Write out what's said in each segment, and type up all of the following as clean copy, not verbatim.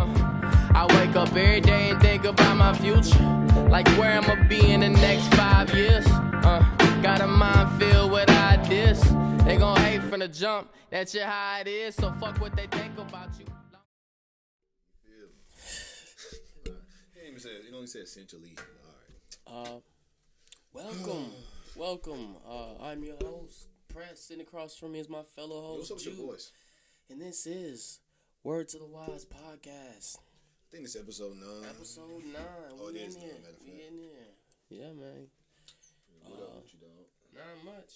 I wake up every day and think about my future, like where I'ma be in the next 5 years. Got a mind filled with ideas. They gon' hate from the jump, that's just how it is. So fuck what they think about you. You don't even say essentially. All right. Welcome. I'm your host, Press. Sitting across from me is my fellow host, What's up with your voice? And this is Word to the Wise podcast. I think this episode 9. Episode 9. Oh, we it is in 9, here. matter of We fact. in here. Yeah, man. What up with you, dog? Not much.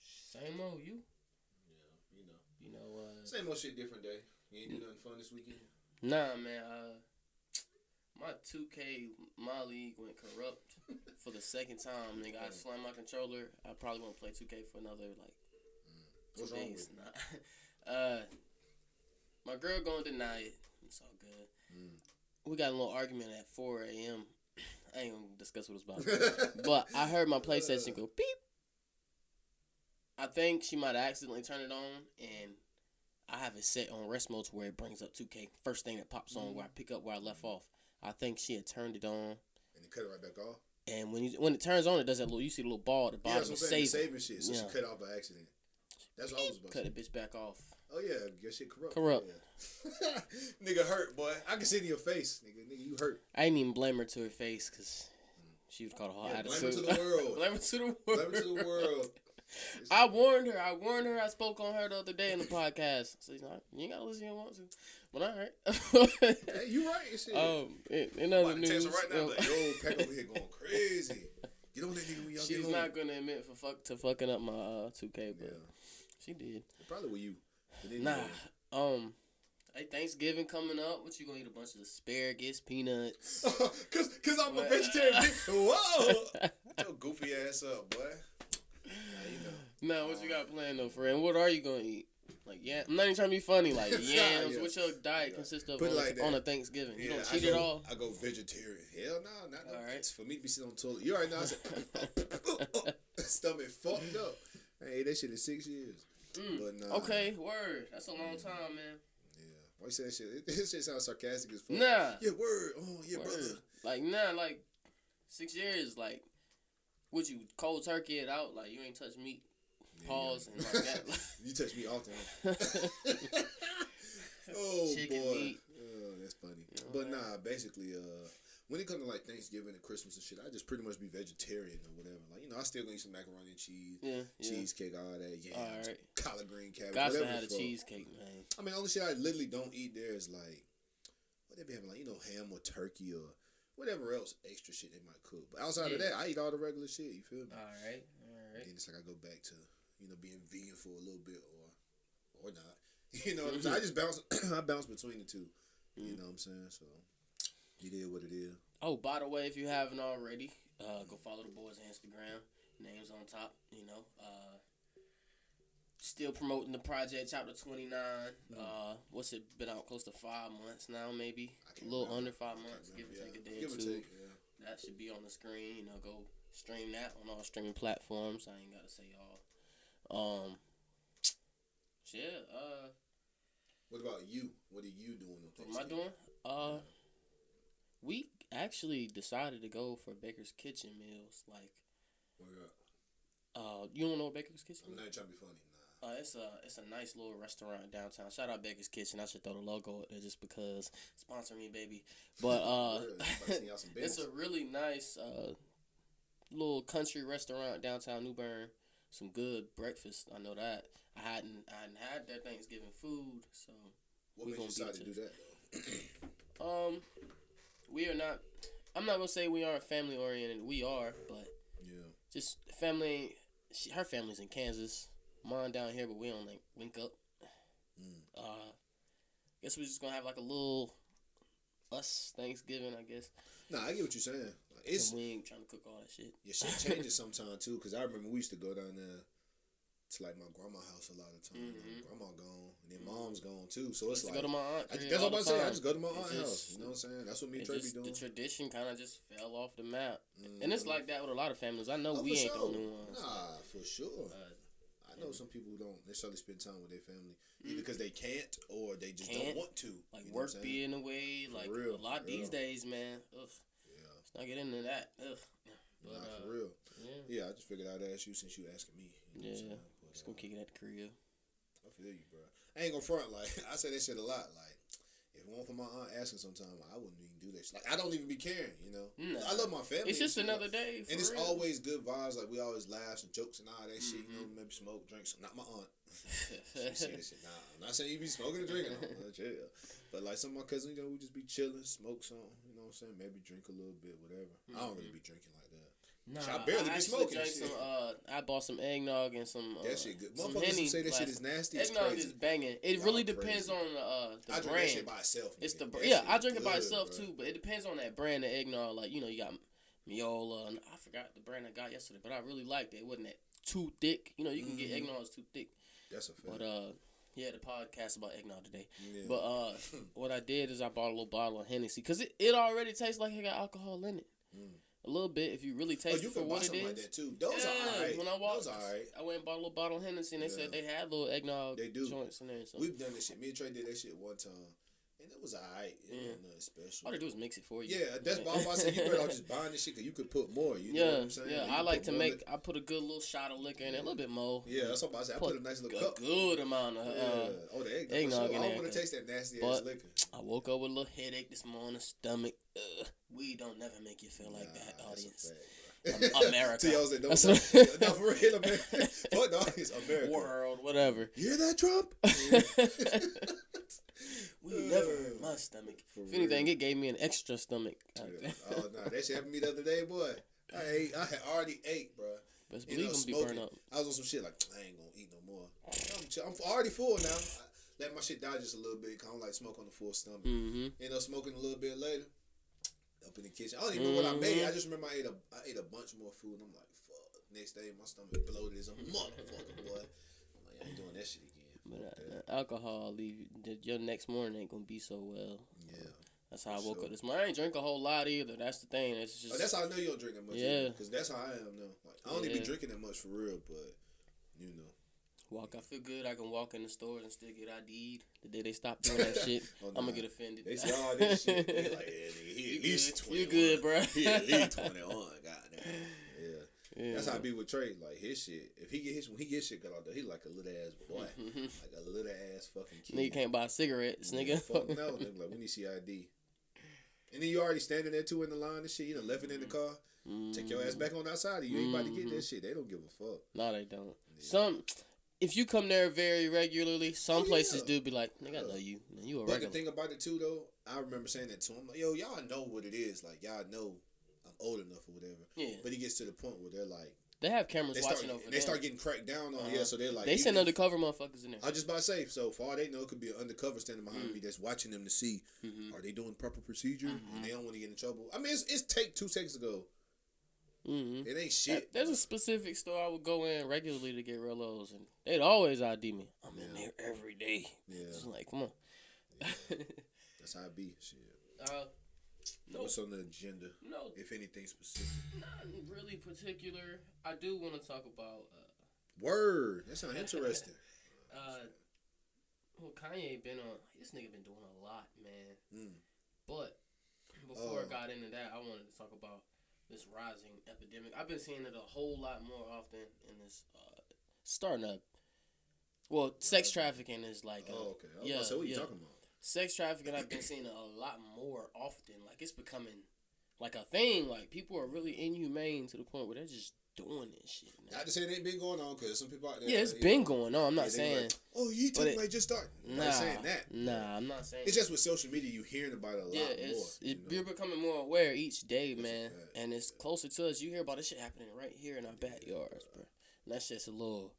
Same old you. Yeah, You know. Same old shit, different day. You ain't do nothing fun this weekend? Nah, man. My 2K, my league went corrupt for the second time. Nigga, I slammed my controller. I probably won't play 2K for another, 2 What's wrong days. with Nah. My girl gonna deny it. It's all good. We got a little argument at 4 a.m. I ain't gonna discuss what it's about. But I heard my PlayStation go beep. I think she might have accidentally turned it on, and I have it set on rest mode to where it brings up 2K. First thing that pops on where I pick up where I left off. I think she had turned it on. And you cut it right back off? And when it turns on, it does that little, you see the little ball at the bottom. Yeah, that's what I'm saying. Saving shit. So she cut it off by accident. That's what I was about to say. Cut the bitch back off. Oh, yeah. Your shit corrupt. Yeah. Nigga hurt, boy. I can see it in your face. Nigga, you hurt. I didn't even blame her to her face because she was called a hard attitude. Blame her to the world. Blame her to the world. Blame her to the world. I warned her. I spoke on her the other day in the podcast. So, you ain't got to listen if you want to. But all right. Hey, you right. Shit. In other news. Text her right now, like, yo, Pack over here going crazy. Get on that nigga when y'all She's get home. not going to admit to fucking up my 2K, but she did. Probably with you. Nah. Hey, Thanksgiving coming up. What you gonna eat? A bunch of asparagus, peanuts? Cause I'm a vegetarian. Whoa! Get your goofy ass up, boy. Nah, what you got planned though, friend? What are you gonna eat? Like, yeah, I'm not even trying to be funny. Like yams. What your diet consist of on a Thanksgiving? You don't cheat at all? I go vegetarian. Hell no, not all right. It's for me to be sitting on the toilet. You already know. I said, stomach fucked up. I ain't ate that shit in 6 years. But nah. Okay, word. That's a long time, man. Why you say that shit? This shit sounds sarcastic as fuck. Nah. Yeah, word. Oh, yeah, word. Brother. Like 6 years, like, would you cold turkey it out? Like, you ain't touch meat. Pause and like that. You touch me often. Oh, chicken boy. Meat. Oh, that's funny. But nah, basically, when it comes to like Thanksgiving and Christmas and shit, I just pretty much be vegetarian or whatever. Like, I still gonna eat some macaroni and cheese, cheesecake, all that, yams, collard green cabbage, Gots whatever. to have a cheesecake, man. I mean, the only shit I literally don't eat there is like, what they be having, like, ham or turkey or whatever else extra shit they might cook. But outside of that, I eat all the regular shit. You feel me? All right. And then it's like I go back to being vegan for a little bit or not. You know what I'm saying? I just bounce between the two. You know what I'm saying? So it is what it is. Oh, by the way, if you haven't already, go follow the boys' Instagram. Names on top. Still promoting the project, chapter 29. What's it been out close to 5 months now, maybe a little under 5 months, give or take a day or two. That should be on the screen. Go stream that on all streaming platforms. I ain't gotta say y'all. What about you? What are you doing on Thanksgiving? What am I doing? We actually decided to go for Baker's Kitchen meals. Like, you don't know what Baker's Kitchen is? I'm not trying to be funny. Nah. It's a nice little restaurant downtown. Shout out Baker's Kitchen. I should throw the logo up there just because sponsor me, baby. But it's a really nice little country restaurant downtown New Bern. Some good breakfast. I know that. I hadn't had their Thanksgiving food, so what made you decide to do that though? We are not. I'm not gonna say we aren't family oriented. We are, but just family. Her family's in Kansas, mine down here, but we don't link up. Guess we're just gonna have like a little us Thanksgiving, I guess. Nah, I get what you're saying. We ain't trying to cook all that shit. Yeah, shit changes sometimes too. Cause I remember we used to go down there to like my grandma's house a lot of times. Grandma gone, and then mom's gone too. So it's like go to my aunt. That's what I'm saying. I just go to my aunt's house. You know what I'm saying? That's what me and Trey be doing. The tradition kind of just fell off the map, and it's like that with a lot of families. I know we ain't the only ones. Nah, for sure. I know some people who don't necessarily spend time with their family either because they can't or they just don't want to. Like work be in the way. Like a lot these days, man. Ugh. Yeah. Let's not get into that. Ugh. But, for real. Yeah, I just figured I'd ask you since you asking me. Yeah. Just gonna kick it at the crib. I feel you, bro. I ain't gonna front. Like, I say that shit a lot. Like, if it weren't for my aunt asking sometime, I wouldn't even do that shit. Like, I don't even be caring, you know? Nah. I love my family. It's just another day. And it's always good vibes. Like, we always laugh and jokes and all that shit. You know, maybe smoke, drink. Not my aunt. She say this shit. Nah, I'm not saying you be smoking and drinking. But, like, some of my cousins, you know, we just be chilling, smoke something. You know what I'm saying? Maybe drink a little bit, whatever. I don't really be drinking like that. Nah, I barely be smoking. I bought some eggnog and some. That shit good. Motherfuckers who say that shit is nasty. Eggnog is banging. It really depends on the brand. I drink that shit by itself. It's the I drink it by itself too, but it depends on that brand of eggnog. Like, you know, you got Miola, and I forgot the brand I got yesterday, but I really liked it. It wasn't that too thick. You know, you can get eggnogs too thick. That's a fact. But yeah, the podcast about eggnog today. Yeah. But what I did is I bought a little bottle of Hennessy because it already tastes like it got alcohol in it. A little bit, if you really taste it for what it is. Like that too. Those are alright. When I walked, I went and bought a little bottle of Hennessy, and they said they had little eggnog joints in there. So. We've done this shit. Me and Trey did that shit one time, and it was alright. It wasn't nothing special. All they do is mix it for you. Yeah, that's why I said you better off just buying this shit because you could put more. You know what I'm saying? Yeah, I like to make. I put a good little shot of liquor in it, a little bit more. Yeah, that's what I said. I put a nice little cup. A good amount of the eggnog in there. I don't want to taste that nasty ass liquor. I woke up with a little headache this morning, stomach. Weed don't never make you feel like that, audience. America. That's no, for real, America. Fuck the audience, America. World, whatever. You hear that, Trump? Weed never hurt my stomach. If anything, it gave me an extra stomach. Oh, no, that shit happened to me the other day, boy. I had already ate, bro. Best believe I'm be burned up. I was on some shit like, I ain't gonna eat no more. I'm already full now. Let my shit die just a little bit because I don't like smoke on the full stomach. End up smoking a little bit later. Up in the kitchen. I don't even know what I made. I just remember I ate a bunch more food. And I'm like, fuck. Next day, my stomach bloated as a motherfucker, boy. I'm like, I ain't doing that shit again. But alcohol leave your next morning ain't gonna be so well. Yeah. That's how I woke up this morning. I ain't drink a whole lot either. That's the thing. It's just. That's how I know you don't drink that much. Yeah. Because that's how I am now. Like, I don't even be drinking that much for real, but you know. I feel good. I can walk in the stores and still get ID'd. The day they stop doing that shit, I'm gonna get offended. They say all this shit. They like, nigga, he at least 21. You good, bro? He at least 21. Goddamn. Yeah. That's how I be with Trey. Like his shit. If he get when he gets shit cut out there, he like a little ass boy, like a little ass fucking kid. Nigga can't buy cigarettes, nigga. Fuck no, nigga. Like we need to see ID. And then you already standing there too in the line and shit. You done left it in the car. Take your ass back on outside. You ain't about to get that shit. They don't give a fuck. No, they don't. Yeah. If you come there very regularly, some places do be like, nigga, I know you. You a regular. But the thing about it too, though, I remember saying that to him. Like, yo, y'all know what it is. Like, y'all know I'm old enough or whatever. Yeah. But he gets to the point where they're like, they have cameras watching over them. They start getting cracked down on. So they're like, they send undercover motherfuckers in there. I was just about to say. So for all they know, it could be an undercover standing behind me that's watching them to see are they doing proper procedure and they don't want to get in trouble. I mean, it's 2 takes ago. It ain't shit. There's a specific store I would go in regularly to get Relos, and they'd always ID me. I'm in there every day. Yeah. It's like, come on. Yeah. That's how it be. Shit. What's on the agenda? No. If anything specific. Not really particular. I do want to talk about... Word. That sounds interesting. Well, Kanye been on... This nigga been doing a lot, man. But before I got into that, I wanted to talk about this rising epidemic. I've been seeing it a whole lot more often in this starting up. Well, sex trafficking is like okay. So what you talking about? Sex trafficking I've been seeing a lot more often. Like it's becoming like a thing. Like people are really inhumane to the point where they're just doing this shit now. Not to say it ain't been going on because some people out there. Yeah, it's been going on. I'm not saying. Like, oh, you talking about just starting? I'm not saying that. Nah, I'm not saying. It's just with social media, you hearing about it a lot more. You're becoming more aware each day, man. And it's closer to us. You hear about this shit happening right here in our backyards, bro. And that's just a little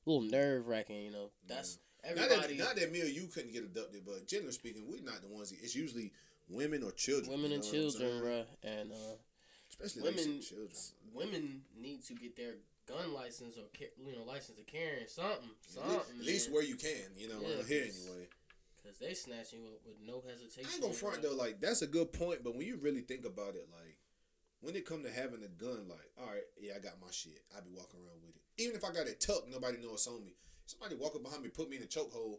nerve wracking, you know. That's everybody. Not that me or you couldn't get abducted, but generally speaking, we're not the ones. It's usually women or children. Women and children, bro. And especially children. Women need to get their gun license or license to carry something. At least where you can, around here anyway. Because they snatch you up with no hesitation. I ain't gonna front though, like that's a good point. But when you really think about it, like when it come to having a gun, like all right, yeah, I got my shit. I be walking around with it. Even if I got it tucked, nobody know it's on me. Somebody walk up behind me, put me in a chokehold.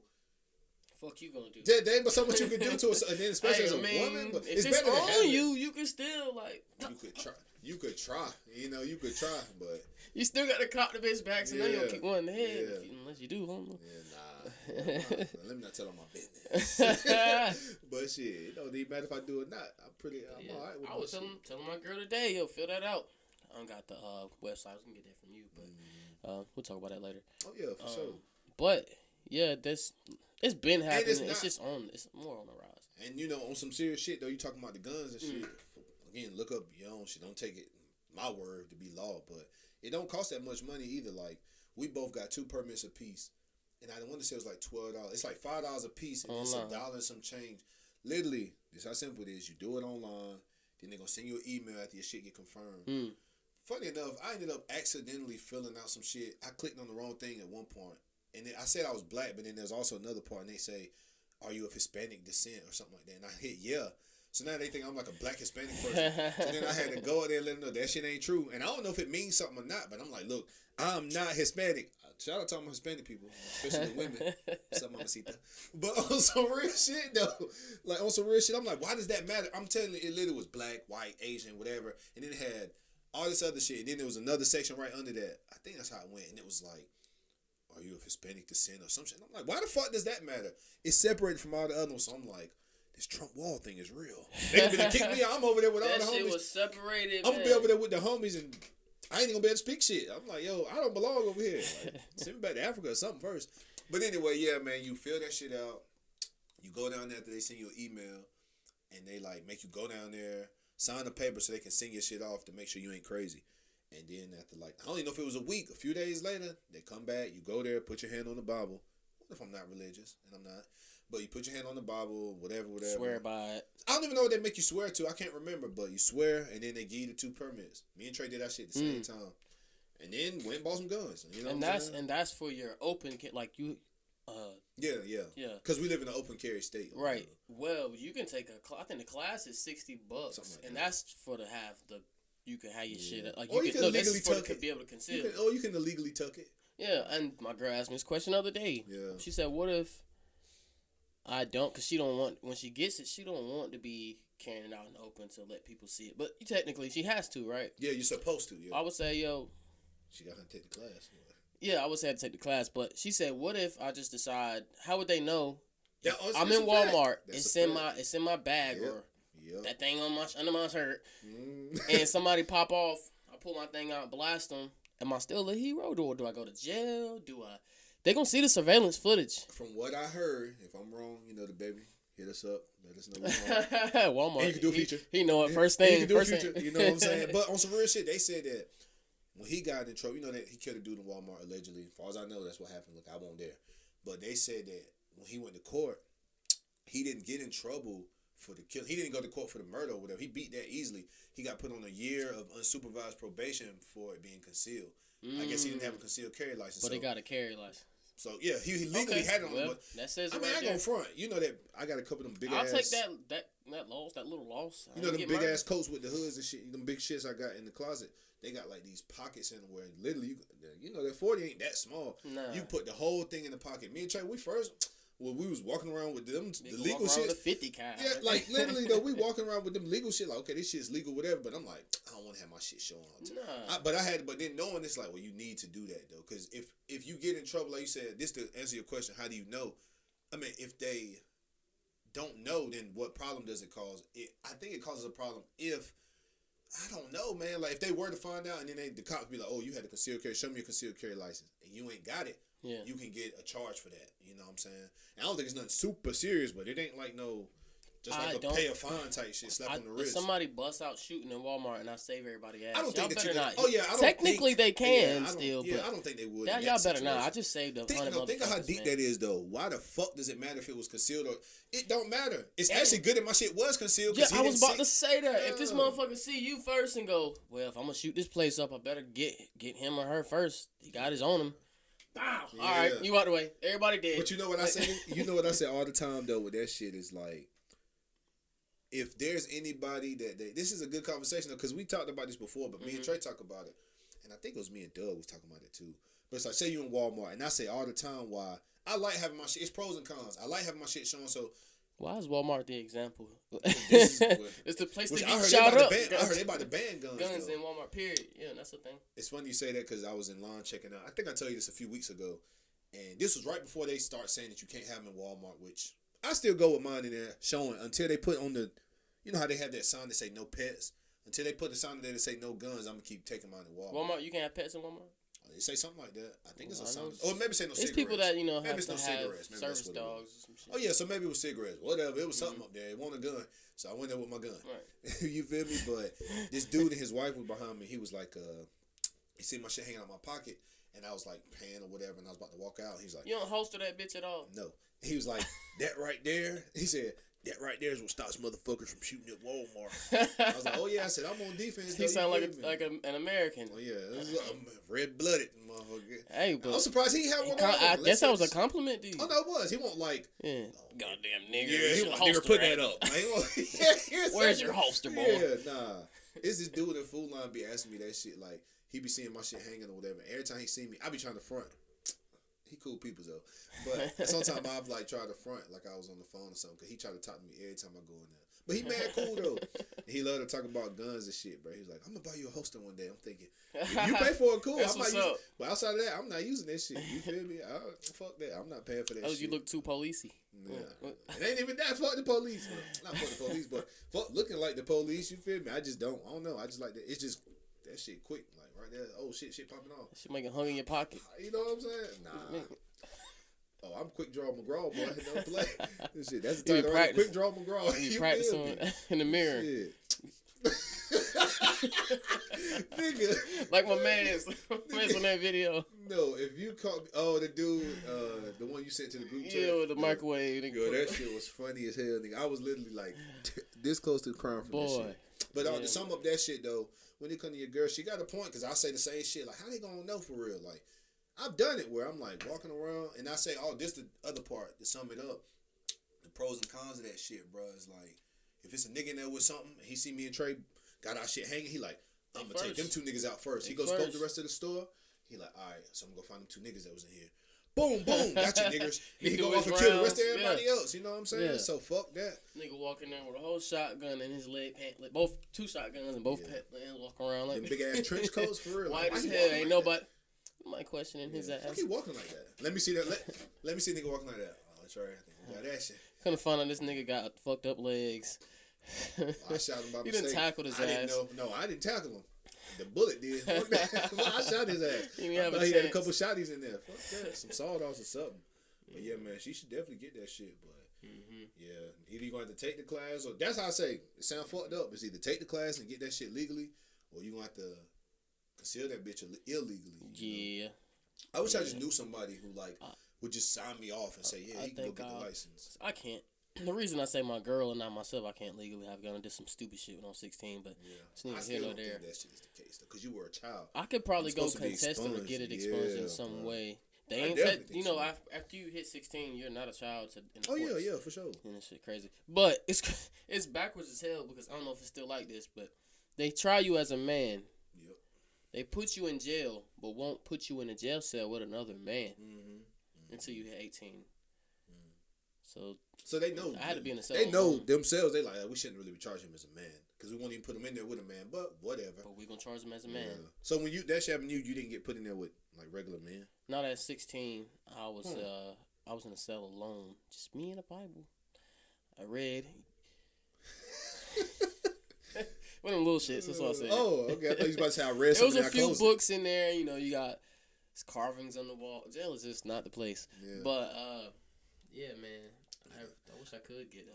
Fuck you gonna do? There ain't but so much you can do to us, and then especially as a woman. But if it's better on you can still like. You could try. You could try. You know, you could try, but you still got to cop the bitch back, so now you don't kick one in the head unless you do. Yeah, nah. Let me not tell on my business. But shit, it don't even matter if I do it or not. I'm all right with it. I was telling my girl today, yo, fill that out. I don't got the website. I was gonna get that from you, but we'll talk about that later. Oh yeah, for sure. But yeah, it's been happening. It's more on the rise. And you know, on some serious shit though, you talking about the guns and shit. Again, look up your own shit. Don't take it my word to be law, but it don't cost that much money either. Like we both got 2 permits apiece, and I want to say it was like $12. It's like $5 a piece, and it's $1 and some change. Literally, this how simple it is. You do it online, then they're gonna send you an email after your shit get confirmed. Funny enough, I ended up accidentally filling out some shit. I clicked on the wrong thing at one point, and then I said I was black, but then there's also another part, and they say, "Are you of Hispanic descent?" or something like that, and I hit yeah. So now they think I'm like a black Hispanic person. So then I had to go out there and let them know that shit ain't true. And I don't know if it means something or not, but I'm like, look, I'm not Hispanic. Shout out to all my Hispanic people, especially the women. What's up, Mamacita? But on some real shit, though, like on some real shit, I'm like, why does that matter? I'm telling you, it literally was black, white, Asian, whatever. And then it had all this other shit. And then there was another section right under that. I think that's how it went. And it was like, are you of Hispanic descent or some shit? And I'm like, why the fuck does that matter? It's separated from all the other ones. So I'm like, this Trump wall thing is real. They gonna kick me out. I'm over there with all the homies. That shit was separated. I'm gonna be over there with the homies, and I ain't gonna be able to speak shit. I'm like, yo, I don't belong over here. Like, send me back to Africa or something first. But anyway, yeah, man, you fill that shit out. You go down there after they send you an email, and they like make you go down there, sign the paper so they can send your shit off to make sure you ain't crazy. And then after like, I don't even know if it was a week, a few days later, they come back. You go there, put your hand on the Bible. What if I'm not religious? And I'm not. But you put your hand on the Bible, whatever. Swear by it. I don't even know what they make you swear to. I can't remember, but you swear, and then they give you the 2 permits. Me and Trey did that shit at the same time, and then went and bought some guns. You know, and that's for your open like you. Yeah. Because we live in an open carry state, right? Well, you can take I think the class is $60, and that's for to have you can have your shit like you can illegally tuck it. Be able to conceal. You can illegally tuck it. Yeah, and my girl asked me this question the other day. Yeah, she said, "What if?" I don't, because she don't want, when she gets it, she don't want to be carrying it out in the open to let people see it. But technically, she has to, right? Yeah, you're supposed to, yeah. I would say, yo. She got to take the class. Yeah, I would say I had to take the class. But she said, what if I just decide, how would they know? I'm in Walmart, it's in my bag or that thing under my shirt, and somebody pop off, I pull my thing out, blast them. Am I still a hero? Or do I go to jail? They gonna see the surveillance footage. From what I heard, if I'm wrong, you know the baby. Hit us up. Let us know Walmart. And you can do a feature. He know it first thing. You can do a feature. You know what I'm saying? But on some real shit, they said that when he got in trouble, you know that he killed a dude in Walmart allegedly. As far as I know, that's what happened. Look, I won't dare. But they said that when he went to court, he didn't get in trouble for the kill. He didn't go to court for the murder or whatever. He beat that easily. He got put on a year of unsupervised probation for it being concealed. I guess he didn't have a concealed carry license. But he got a carry license. So yeah, he legally had it on him. But that says I mean, I ain't gonna front. You know that I got a couple of them big ass. I'll take that loss, that little loss. You know them big ass coats with the hoods and shit. Them big shits I got in the closet. They got like these pockets in where literally you know that 40 ain't that small. Nah. You put the whole thing in the pocket. Me and Trey, we was walking around with them the legal shit. The 50 kind. Yeah, like literally though, we walking around with them legal shit. Like, okay, this shit's legal, whatever. But I'm like, I don't want to have my shit showing. Nah. But then knowing this, like, well, you need to do that though, because if you get in trouble, like you said, this to answer your question, how do you know? I mean, if they don't know, then what problem does it cause? I think it causes a problem if. I don't know, man. Like, if they were to find out and then the cops be like, oh, you had a concealed carry, show me a concealed carry license, and you ain't got it, you can get a charge for that. You know what I'm saying? And I don't think it's nothing super serious, but it ain't like just like a pay a fine type shit, slap on the wrist. If somebody busts out shooting in Walmart and I save everybody ass, I don't think better not. Oh yeah, I don't technically they can still. Yeah, I don't think they would. Y'all better not. I just saved a think of how deep that is though. Why the fuck does it matter if it was concealed or it don't matter? It's actually good that my shit was concealed. Yeah, I was about to say that. If this motherfucker see you first and go, well, if I'm gonna shoot this place up, I better get him or her first. He got his on him. Bow. Yeah. All right, you out the way. Everybody dead. But you know what I say? You know what I say all the time though with that shit is like, if there's anybody this is a good conversation though, because we talked about this before, but me and Trey talk about it, and I think it was me and Doug was talking about it too. But it's like, say you in Walmart, and I say all the time why I like having my shit. It's pros and cons. I like having my shit shown. So why is Walmart the example? It's the place to get shot up. I heard they about to ban guns. Guns in Walmart. Period. Yeah, that's the thing. It's funny you say that because I was in line checking out. I think I told you this a few weeks ago, and this was right before they start saying that you can't have them in Walmart, which I still go with mine in there showing until they put on the, you know how they have that sign that say no pets. Until they put the sign there that say no guns, I'm gonna keep taking mine to Walmart. Walmart, you can have pets in Walmart. They say something like that. I think it's a sign. Or maybe say no cigarettes. It's people that have maybe to have service dogs or some shit. Oh yeah, so maybe it was cigarettes. Whatever, it was something up there. It wasn't a gun, so I went there with my gun. Right. You feel me? But this dude and his wife was behind me. He was like, he see my shit hanging out my pocket, and I was like paying or whatever, and I was about to walk out. He's like, you don't holster that bitch at all? No. He was like, that right there. He said, that right there is what stops motherfuckers from shooting at Walmart. I was like, oh yeah. I said, I'm on defense. He sound like an American. Oh yeah, red blooded motherfucker. Hey, but I'm surprised he had one. I guess that was a compliment to you. Oh no, it was. He won't like, goddamn nigga. Yeah, he won't put that up. Where's your holster, boy? Yeah, nah. It's this dude in Food Line be asking me that shit. Like he be seeing my shit hanging or whatever. Every time he see me, I be trying to front. He cool people though, but sometimes I've like tried to front like I was on the phone or something. Cause he tried to talk to me every time I go in there. But he mad cool though. He love to talk about guns and shit, bro. He's like, I'm gonna buy you a holster one day. I'm thinking, if you pay for it, cool. I might use it. But outside of that, I'm not using that shit. You feel me? Fuck that. I'm not paying for that shit. You look too policey. Yeah. It ain't even that. Fuck the police. Not fuck the police, but fuck looking like the police. You feel me? I just don't. I don't know. I just like that. It's just that shit quick. Like right there. Oh shit popping off. Shit make it hung in your pocket. You know what I'm saying? Nah. Oh, I'm quick draw Mcgraw, boy. Don't play. This shit. That's the title. Right? Quick draw Mcgraw. You practice in the mirror. Nigga. Like my man's on that video. No, if you call the dude, the one you sent to the group chat. Yeah, with the microwave. Yo, that shit was funny as hell, nigga. I was literally like this close to crying from that shit. But to sum up that shit though, when it come to your girl, she got a point because I say the same shit. Like, how they gonna know for real? Like, I've done it where I'm like walking around and I say, oh, this the other part to sum it up. The pros and cons of that shit, bro. Is like, if it's a nigga in there with something, and he see me and Trey got our shit hanging, he like, I'm gonna take them two niggas out first. He goes scope the rest of the store. He like, all right, so I'm gonna go find them two niggas that was in here. Boom, boom, got you niggers. He go off and kill the rest of everybody else. You know what I'm saying? Yeah. So fuck that. Nigga walking there with a whole shotgun in his leg pant, like both two shotguns and both hands walk around like big ass trench coats for real. White as hell, ain't nobody. My questioning his ass. Fuck he walking like that? Let me see that. Let me see a nigga walking like that. Oh, that's right. I think we got that shit. Couldn't find out this nigga got fucked up legs. I shot him by mistake. You didn't tackle his ass. Didn't know. No, I didn't tackle him. The bullet did. I shot his ass. He had a couple shotties in there. Fuck that. Some sawed-offs or something. But yeah, man, she should definitely get that shit. But yeah, either you're going to have to take the class, or that's how I say it sound fucked up. It's either take the class and get that shit legally, or you going to have to conceal that bitch illegally. Yeah. I wish I just knew somebody who like would just sign me off and say, yeah, you can go get the license. I can't. The reason I say my girl and not myself, I can't legally have a gun. I did some stupid shit when I was 16, but it's neither here nor there. That shit is the case though, because you were a child. I could probably go contest it or get it expunged in some way. They ain't said, after you hit 16, you're not a child in the courts. Yeah, for sure. And that shit crazy. But it's backwards as hell because I don't know if it's still like this, but they try you as a man. Yep. They put you in jail, but won't put you in a jail cell with another man until you hit 18. So they know. I had to be in a cell. They know themselves. They like, we shouldn't really charge him as a man because we won't even put him in there with a man. But whatever. But we gonna charge him as a man. Yeah. So when that shit happened to you didn't get put in there with like regular men. Not at 16. I was in a cell alone, just me and the Bible. I read. One of them little shits. That's what I said. Oh, okay. I thought you was about to say I read something. There was a few books in there. You got carvings on the wall. Jail is just not the place. Yeah. But yeah, man. I wish I could get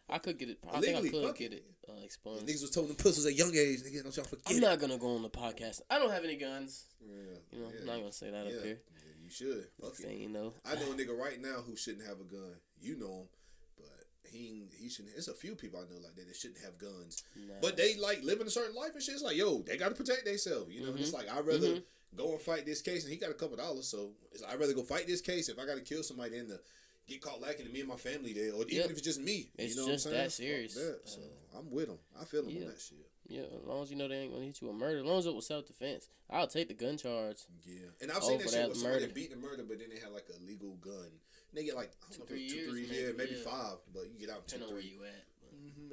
I could get it. I think I could get it expunged. Niggas was toting them pistols at young age. Nigga, don't y'all forget. I'm not gonna go on the podcast. I don't have any guns. Yeah, I'm not gonna say that up here. Yeah, you should. Saying I know a nigga right now who shouldn't have a gun. You know him, but he shouldn't. There's a few people I know like that shouldn't have guns, but they like living a certain life and shit. It's like, yo, they gotta protect themselves. You know, it's like I'd rather go and fight this case, and he got a couple dollars, so I'd rather go fight this case if I gotta kill somebody than to get caught lacking and me and my family there, or even if it's just me. It's you know just what I'm that serious. So I'm with him. I feel him on that shit. Yeah, as long as you know they ain't gonna hit you with murder. As long as it was self-defense, I'll take the gun charge. Yeah, and I've seen that shit where somebody beat the murder, but then they had like a legal gun. And they get like, I don't know, 2, 3 years, maybe 5, but you get out in 2, 3. Where you at.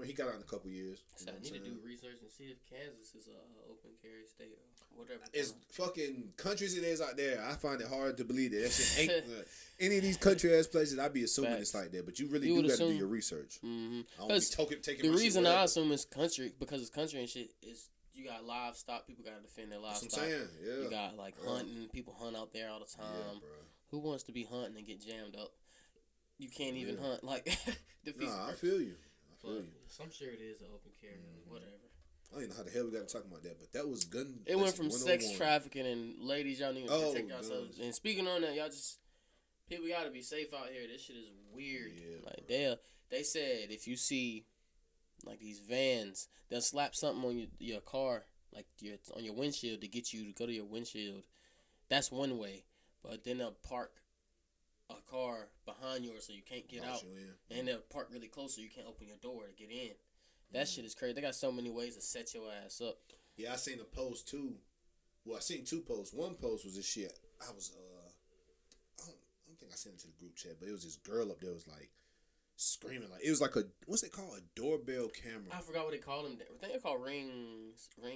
He got out in a couple years. So I need to do research and see if Kansas is a open carry state or whatever. As fucking countries it is out there, I find it hard to believe that shit ain't any of these country ass places. I'd be assuming it's like that, but you really do got to do your research. Because the reason I assume it's country because it's country and shit is you got livestock. People got to defend their livestock. That's what I'm saying. Yeah. You got like hunting. People hunt out there all the time. Yeah, bro. Who wants to be hunting and get jammed up? You can't even hunt. Like, I feel you. I'm sure it is an open carry, whatever. I don't even know how the hell we got to talk about that, but that was gun. It went from sex trafficking and ladies, y'all need to protect yourselves. And speaking on that, y'all just people gotta be safe out here. This shit is weird. Yeah, like they said if you see like these vans, they'll slap something on your car, like on your windshield to get you to go to your windshield. That's one way, but then they'll park a car behind yours so you can't get out, and they'll park really close so you can't open your door to get in. That shit is crazy. They got so many ways to set your ass up. Yeah, I seen a post too. Well, I seen 2 posts. One post was this shit. I was I don't think I sent it to the group chat, but it was this girl up there was like screaming like it was like a what's it called, a doorbell camera. I forgot what they call them. I think they're called rings. I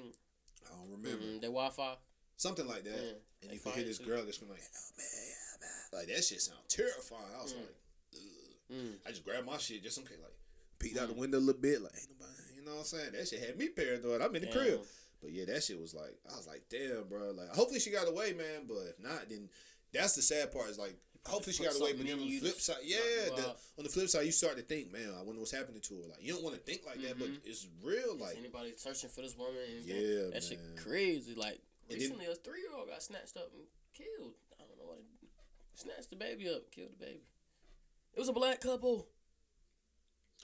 don't remember. The Wi-Fi. Something like that. Yeah, and you could hear this girl that's screaming like, "Help me, help me." Like that shit sound terrifying. I was like, ugh. I just grabbed my shit just in case, like peeked out the window a little bit, like ain't nobody. You know what I'm saying? That shit had me paranoid. I'm in the crib. But yeah, that shit was like, I was like, damn, bro. Like, hopefully she got away, man. But if not, then that's the sad part. Is like, hopefully she got away. But then on the flip side, on the flip side, you start to think, man, I wonder what's happening to her. Like, you don't want to think like that, but it's real. Like, is anybody searching for this woman? Yeah, that shit crazy. Like, recently a 3-year-old got snatched up and killed. I don't know what. Snatched the baby up, killed the baby. It was a black couple.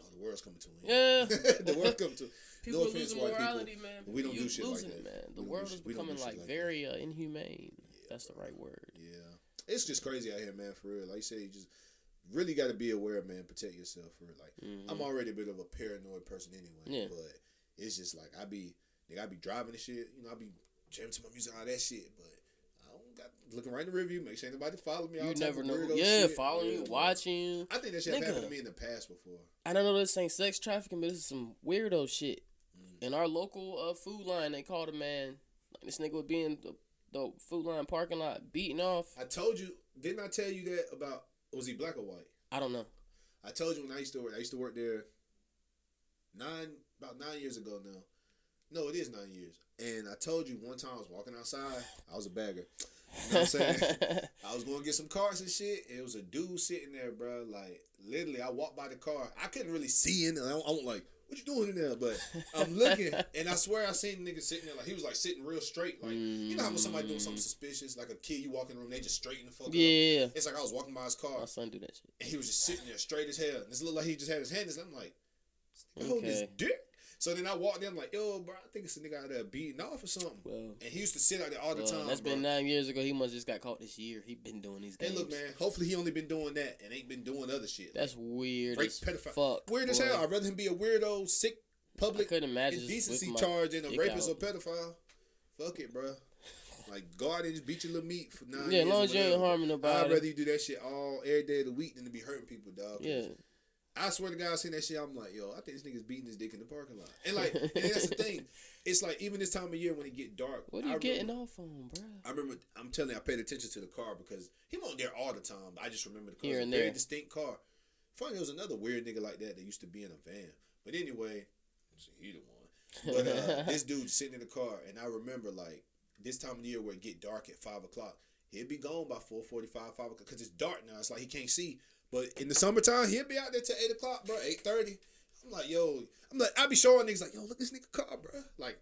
Oh, the world's coming to an end. Yeah. The world's coming to people no are offense, losing white morality, people. man. We don't do shit like that. Man. The world is becoming like very inhumane. Yeah, that's the right word. Yeah. It's just crazy out here, man, for real. Like you say, you just really got to be aware, man. Protect yourself, for real. Like, I'm already a bit of a paranoid person anyway. But it's just like, I be driving and shit. You know, I be jamming to my music, all that shit. But I don't got looking right in the review, make sure anybody follow me. You never know. Yeah, following you, watching you. I think that shit happened to me in the past before. I don't know this ain't sex trafficking, but this is some weirdo shit. In our local food line, they called a man. Like, this nigga would be in the food line parking lot beating off. I told you, didn't I tell you that about, was he black or white? I don't know. I told you when I used to work there about 9 years ago now. No, it is 9 years. And I told you one time I was walking outside. I was a bagger. You know what I'm saying? I was going to get some cars and shit. It was a dude sitting there, bro. Like, literally, I walked by the car. I couldn't really see in there. I'm like, what you doing in there? But I'm looking, and I swear I seen the nigga sitting there. Like, he was, like, sitting real straight. Like, you know how when somebody doing something suspicious? Like a kid, you walk in the room, they just straighten the fuck up. Yeah. It's like I was walking by his car. My son do that shit. And he was just sitting there straight as hell. And this looked like he just had his hand. I'm like, hold his dick. So then I walked in, I'm like, yo, bro, I think it's a nigga out there beating off or something. Well, and he used to sit out there all the time. That's been 9 years ago. He must just got caught this year. He been doing these games. Hey, look, man, hopefully he only been doing that and ain't been doing other shit. That's like, weird as fuck. Weird as hell. I'd rather him be a weirdo, sick, public indecency charge than a rapist or pedophile. Fuck it, bro. Like, go out and just beat your little meat for 9 years. Yeah, as long as you ain't harming nobody. I'd rather you do that shit every day of the week than to be hurting people, dog. Yeah. I swear to God, I seen that shit. I'm like, yo, I think this nigga's beating his dick in the parking lot. And like, and that's the thing. It's like, even this time of year when it get dark. What are you getting off on, bro? I remember, I'm telling you, I paid attention to the car because he wasn't there all the time. But I just remember the car. Here it was and a very there. distinct car. Funny, there was another weird nigga like that used to be in a van. But anyway, he the one. But this dude sitting in the car, and I remember like this time of the year where it get dark at 5 o'clock. He'd be gone by 4:45, 5 o'clock because it's dark now. It's like he can't see. But in the summertime, he'll be out there till 8 o'clock, bro, 8:30. I'm like, yo, I be showing niggas like, yo, look this nigga car, bro. Like,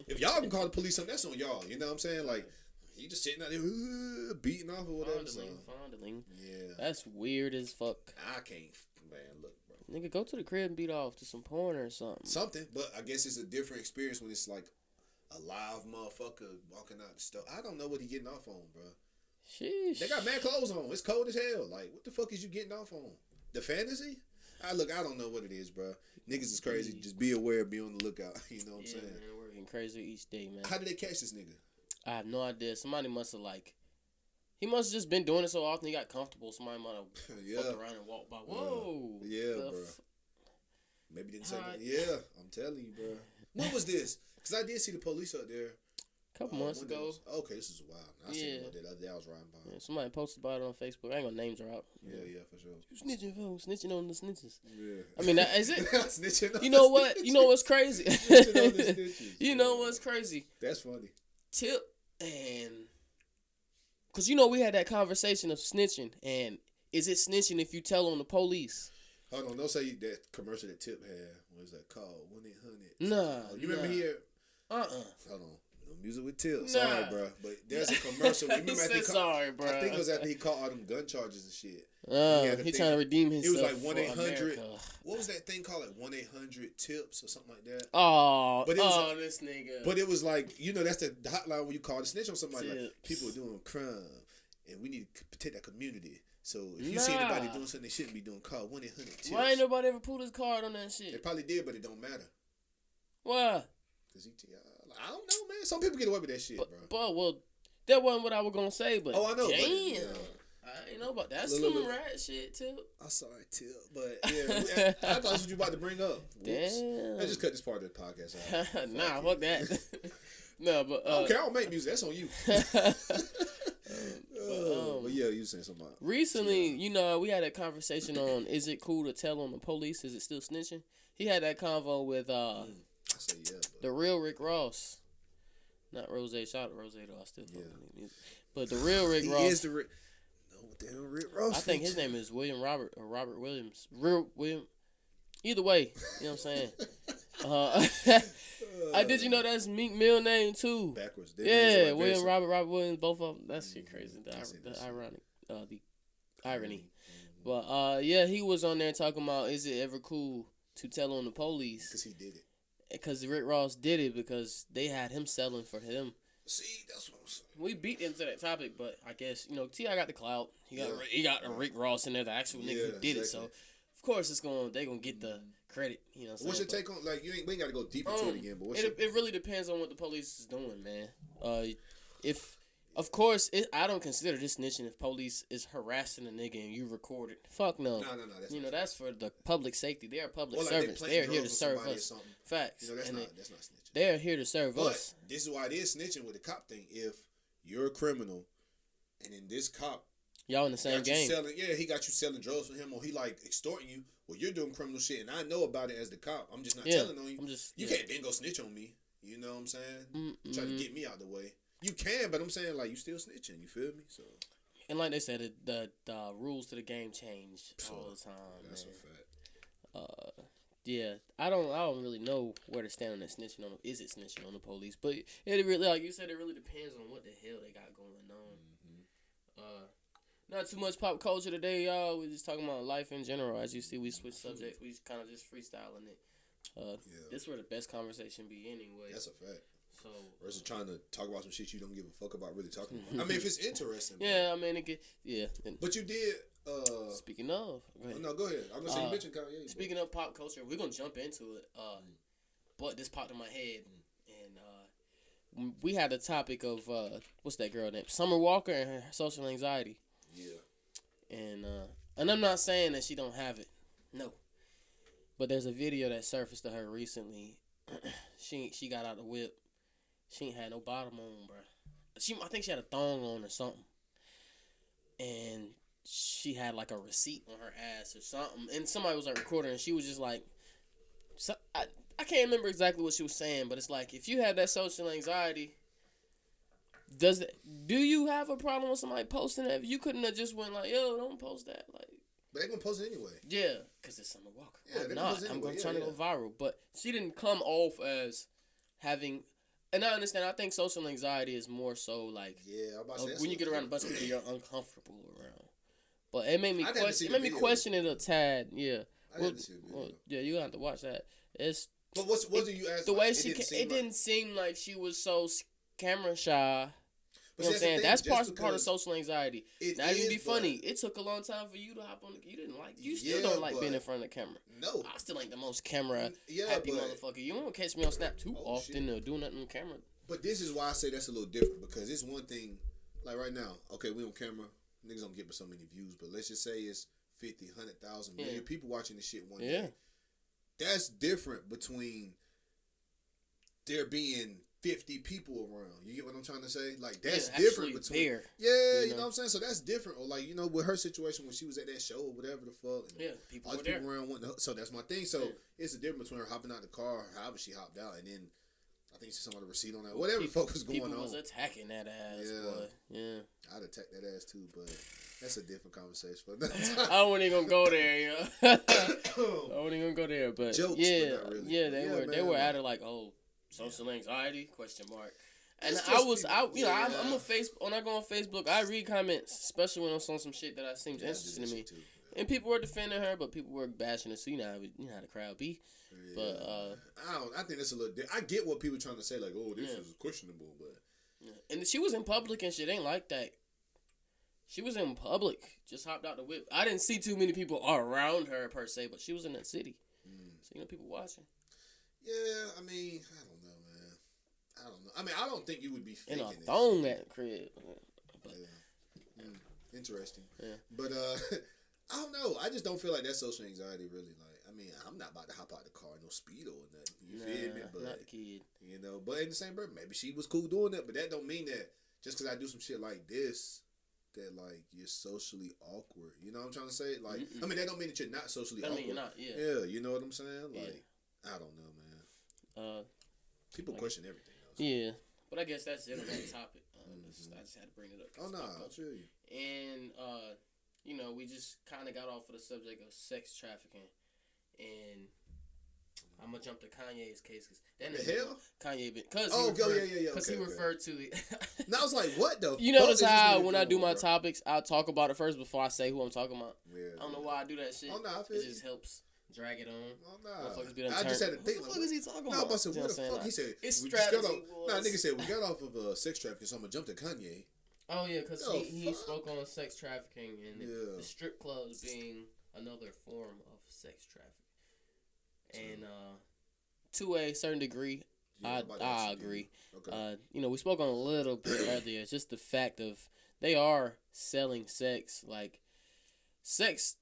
if y'all can call the police on, that's on y'all. You know what I'm saying? Like, he just sitting out there beating off or whatever. Fondling. Yeah. That's weird as fuck. I can't, man, look, bro. Nigga, go to the crib and beat off to some porn or something. Something, but I guess it's a different experience when it's like a live motherfucker walking out the store. I don't know what he getting off on, bro. Sheesh. They got mad clothes on. It's cold as hell. Like, what the fuck is you getting off on? The fantasy? I don't know what it is, bro. Niggas is crazy. Just be aware, be on the lookout. You know what I'm saying? Man, we're getting crazier each day, man. How did they catch this nigga? I have no idea. Somebody must have he must have just been doing it so often he got comfortable. Somebody might have fucked around and walked by. Whoa. Yeah, bro. Maybe didn't say that. Yeah, I'm telling you, bro. When was this? Because I did see the police up there. A couple months ago. Okay, this is wild. I seen it the other day. I was riding by. Yeah, somebody posted about it on Facebook. I ain't gonna name drop. Yeah, for sure. You snitching, folks. Snitching on the snitches. Yeah. I mean, is it? Snitching on you know what? Snitches. You know what's crazy? Snitching on the snitches. You know what's crazy? That's funny. Tip and... Because, we had that conversation of snitching. And is it snitching if you tell on the police? Hold on. Don't say that commercial that Tip had. What is that called? 1-800. Nah. You remember here? Hold on. No music with Tip. Sorry, bro. But there's a commercial. Remember sorry, bro. I think it was after he caught all them gun charges and shit. He trying to redeem himself. It was like 1-800. What was that thing called? Like 1-800 tips or something like that. Oh, this nigga. But it was like, that's the hotline when you call to snitch on somebody. Like, people are doing crime, and we need to protect that community. So if you see anybody doing something they shouldn't be doing, call 1-800 tips. Why ain't nobody ever pulled his card on that shit? They probably did, but it don't matter. Why? Because I don't know, man. Some people get away with that shit, bro. Well, that wasn't what I was gonna say, but I know. Damn. I ain't know about that. That's some rat shit, too. I'm sorry, Tip. But, yeah, I thought that's what you about to bring up. Damn. Let's just cut this part of the podcast out. Nah, fuck that. No, but... okay, I don't make music. That's on you. But yeah, you saying something about... Recently, we had a conversation on, is it cool to tell on the police? Is it still snitching? He had that convo with I say yeah, the real Rick Ross. Not Rose. Shout out to Rose, though. I still fuck with music. But the real Rick Ross... He is the Rick... What the hell Rick Ross? I think his name is William Robert or Robert Williams. Real William. Either way, you know what I'm saying. Did you know that's Meek Mill name too? Backwards. Yeah, William Robert Williams, both of them. That shit crazy. The irony. But he was on there talking about, is it ever cool to tell on the police? Because he did it. Because Rick Ross did it because they had him selling for him. See, that's what I'm saying. We beat into that topic, but I guess T.I. got the clout. He got a Rick Ross in there, the actual nigga who did it. So of course they gonna get the credit. You know. What's your take on we ain't got to go deep into it again, but it really depends on what the police is doing, man. If of course I don't consider this snitching if police is harassing a nigga and you record it. Fuck no. No. That's for the public safety. They are public servants. They're here to serve us. Facts. That's not snitching. They're here to serve us. But this is why it is snitching with the cop thing. If you're a criminal, and then this cop, y'all in the same game. He got you selling drugs for him, or he extorting you. Well, you're doing criminal shit, and I know about it as the cop. I'm just not telling on you. You can't then go snitch on me. You know what I'm saying? Try to get me out the way. You can, but I'm saying you still snitching. You feel me? So. And like they said, the rules to the game change all the time. That's a fact. Yeah, I don't really know where to stand on that snitching on. Is it snitching on the police? But it really, like you said, it really depends on what the hell they got going on. Not too much pop culture today, y'all. We're just talking about life in general. As you see, we switch subjects. We kind of just freestyling it. This where the best conversation be anyway. That's a fact. So versus trying to talk about some shit you don't give a fuck about really talking about. I mean, if it's interesting. Yeah, I mean, But you did. Speaking of, go ahead. I'm gonna say you mentioned Kanye. Speaking of pop culture, we're gonna jump into it. But this popped in my head, and we had a topic of what's that girl name? Summer Walker and her social anxiety. Yeah. And I'm not saying that she don't have it. No. But there's a video that surfaced to her recently. She got out the whip. She ain't had no bottom on, bro. I think she had a thong on or something. And she had a receipt on her ass or something. And somebody was recording, and she was just I can't remember exactly what she was saying, but it's if you have that social anxiety, do you have a problem with somebody posting that? If you couldn't have just went yo, don't post that, But they gonna post it anyway. Yeah, because it's Summer Walker. Yeah, I'm not. I'm trying to go viral. But she didn't come off as having... And I understand. I think social anxiety is more so I'm about to say when you get around a bunch of people you're uncomfortable around. But it made me question. It made me question it a tad. Yeah. I didn't see the video. Yeah, you have to watch that. But what did you ask? The way it didn't seem like she was so camera shy. You know what I'm saying? That's part of social anxiety. Not even be funny. It took a long time for you to hop on. You still don't like being in front of the camera. No. I still ain't the most camera happy motherfucker. You won't catch me on Snap too often or do nothing on camera. But this is why I say that's a little different, because it's one thing, like right now, okay, we on camera, niggas don't get but so many views, but let's just say it's 50, 100,000 million people watching this shit one day. That's different between there being 50 people around. You get what I'm trying to say? Like, that's different between. You know what I'm saying? So that's different. Or like, with her situation when she was at that show or whatever the fuck. People all were the people around wanting to, so that's my thing. So it's a difference between her hopping out the car, however she hopped out, and then I think she saw the receipt on that. Whatever the fuck was going on. People was attacking that ass, boy. Yeah. I'd attack that ass too, but that's a different conversation. I wasn't even gonna go there, yo. I wasn't even gonna go there, but jokes, yeah, but not really. They were at it like, oh, social anxiety ? And I'm a Facebook. When I go on Facebook, I read comments, especially when it's on some shit that seems interesting to me. And people were defending her, but people were bashing her. So you know how the crowd be. Yeah. But I think that's a little. I get what people trying to say, like, oh, this is questionable, but. And she was in public and shit ain't like that. She was in public, just hopped out the whip. I didn't see too many people around her per se, but she was in that city, so people watching. Yeah, I mean, I don't know, man. I don't know. I mean, I don't think you would be faking in a thong at the crib. But, interesting. Yeah. But I don't know. I just don't feel like that's social anxiety really. Like, I mean, I'm not about to hop out the car, no speedo or nothing. You feel me? But not the kid. But in the same breath, maybe she was cool doing that. But that don't mean that just because I do some shit like this, that like you're socially awkward. You know what I'm trying to say? Like, I mean, that don't mean that you're not socially awkward. I mean, you're not. Yeah. Yeah, you know what I'm saying? Like, I don't know, man. People question everything. Though, so. Yeah, but I guess that's it on that topic. I just had to bring it up. Oh no, I feel you. And we just kind of got off of the subject of sex trafficking, and I'm gonna jump to Kanye's case because the hell Kanye because he referred to the. And I was like, what though? You notice how when I do my topics, I'll talk about it first before I say who I'm talking about. Yeah, I don't know why I do that shit. Oh no, I feel it just helps. Drag it on. Oh, nah. I just had to think. What the fuck is he talking about? No, but I said, what the fuck? He said, it's strategy. Nigga said, we got off of sex trafficking, so I'm going to jump to Kanye. Oh, yeah, because he spoke on sex trafficking and the strip clubs being another form of sex trafficking. And to a certain degree, I agree. Okay. We spoke on a little bit earlier. It's just the fact of they are selling sex. Like, sex,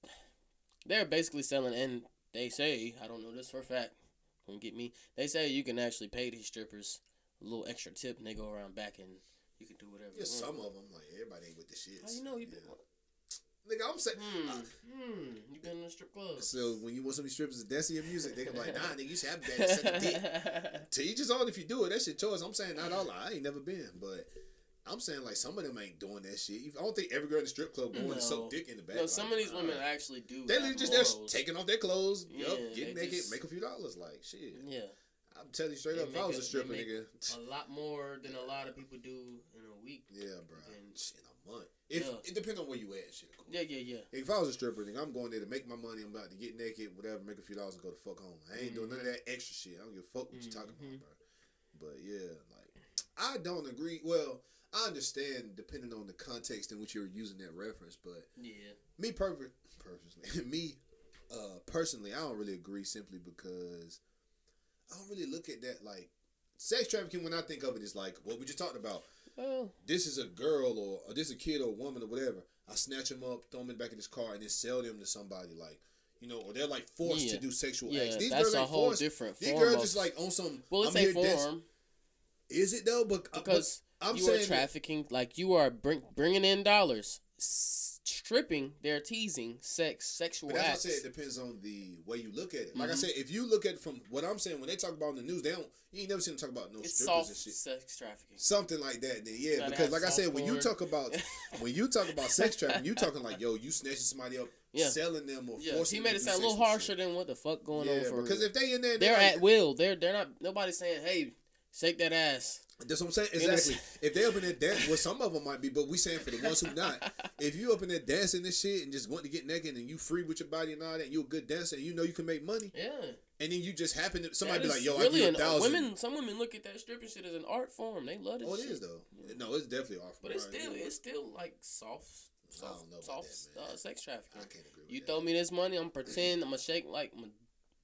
they're basically selling, and they say, I don't know this for a fact, don't get me, they say you can actually pay these strippers a little extra tip and they go around back and you can do whatever you want. Some of them, like, everybody ain't with the shit. How you know you been Nigga, I'm saying. You been in a strip club. So when you want some of these strippers to dance to your music, they can be like, nah, nigga, you should have that second dick. To each his own if you do it. That's your choice. I'm saying not all. I ain't never been, but I'm saying like some of them ain't doing that shit. I don't think every girl in the strip club going to suck dick in the back. No, some of these women actually do. They literally just there taking off their clothes, getting naked, make a few dollars. Like shit. Yeah. I'm telling you straight up, if I was a stripper, nigga, a lot more than a lot of people do in a week. Yeah, bro. Shit, a month. It depends on where you at. Shit. Yeah. If I was a stripper, nigga, I'm going there to make my money. I'm about to get naked, whatever, make a few dollars and go the fuck home. I ain't doing none of that extra shit. I don't give a fuck what you talking about, bro. But yeah, like I don't agree. Well, I understand depending on the context in which you're using that reference, but me personally, I don't really agree simply because I don't really look at that like sex trafficking. When I think of it, is like what we just talked about. Oh. This is a girl or this is a kid or a woman or whatever. I snatch them up, throw them in the back of this car, and then sell them to somebody like. Or they're like forced to do sexual acts. These that's girls a ain't whole forced. different These form. girls just like on some. Well, it's a form. Is it though? Because you are trafficking, like you are bringing in dollars, stripping, they're teasing, sexual acts. That's what I said. It depends on the way you look at it. Like I said, if you look at it from what I'm saying, when they talk about in the news, you ain't never seen them talk about it's strippers and shit. Sex trafficking, something like that. Then because like I said, when you talk about sex trafficking, you talking like you snatching somebody up, selling them or forcing. He made it sound a little harsher than what the fuck going on for. Because if they in there, they're at will. They're not. Nobody's saying, hey, shake that ass. That's what I'm saying. Exactly. If they up in there dancing, well, some of them might be, but we saying for the ones who not. If you up in there dancing this shit and just want to get naked and you free with your body and all that, and you a good dancer and you know you can make money. Yeah. And then you just happen to somebody be like, "Yo, really I give $1,000." Some women look at that stripping shit as an art form. They love it. Oh, it is though. Yeah. No, it's definitely art form. But it's still like soft sex trafficking. I can't agree with you that. throw me this money, I'm pretend I'm gonna shake like I'm gonna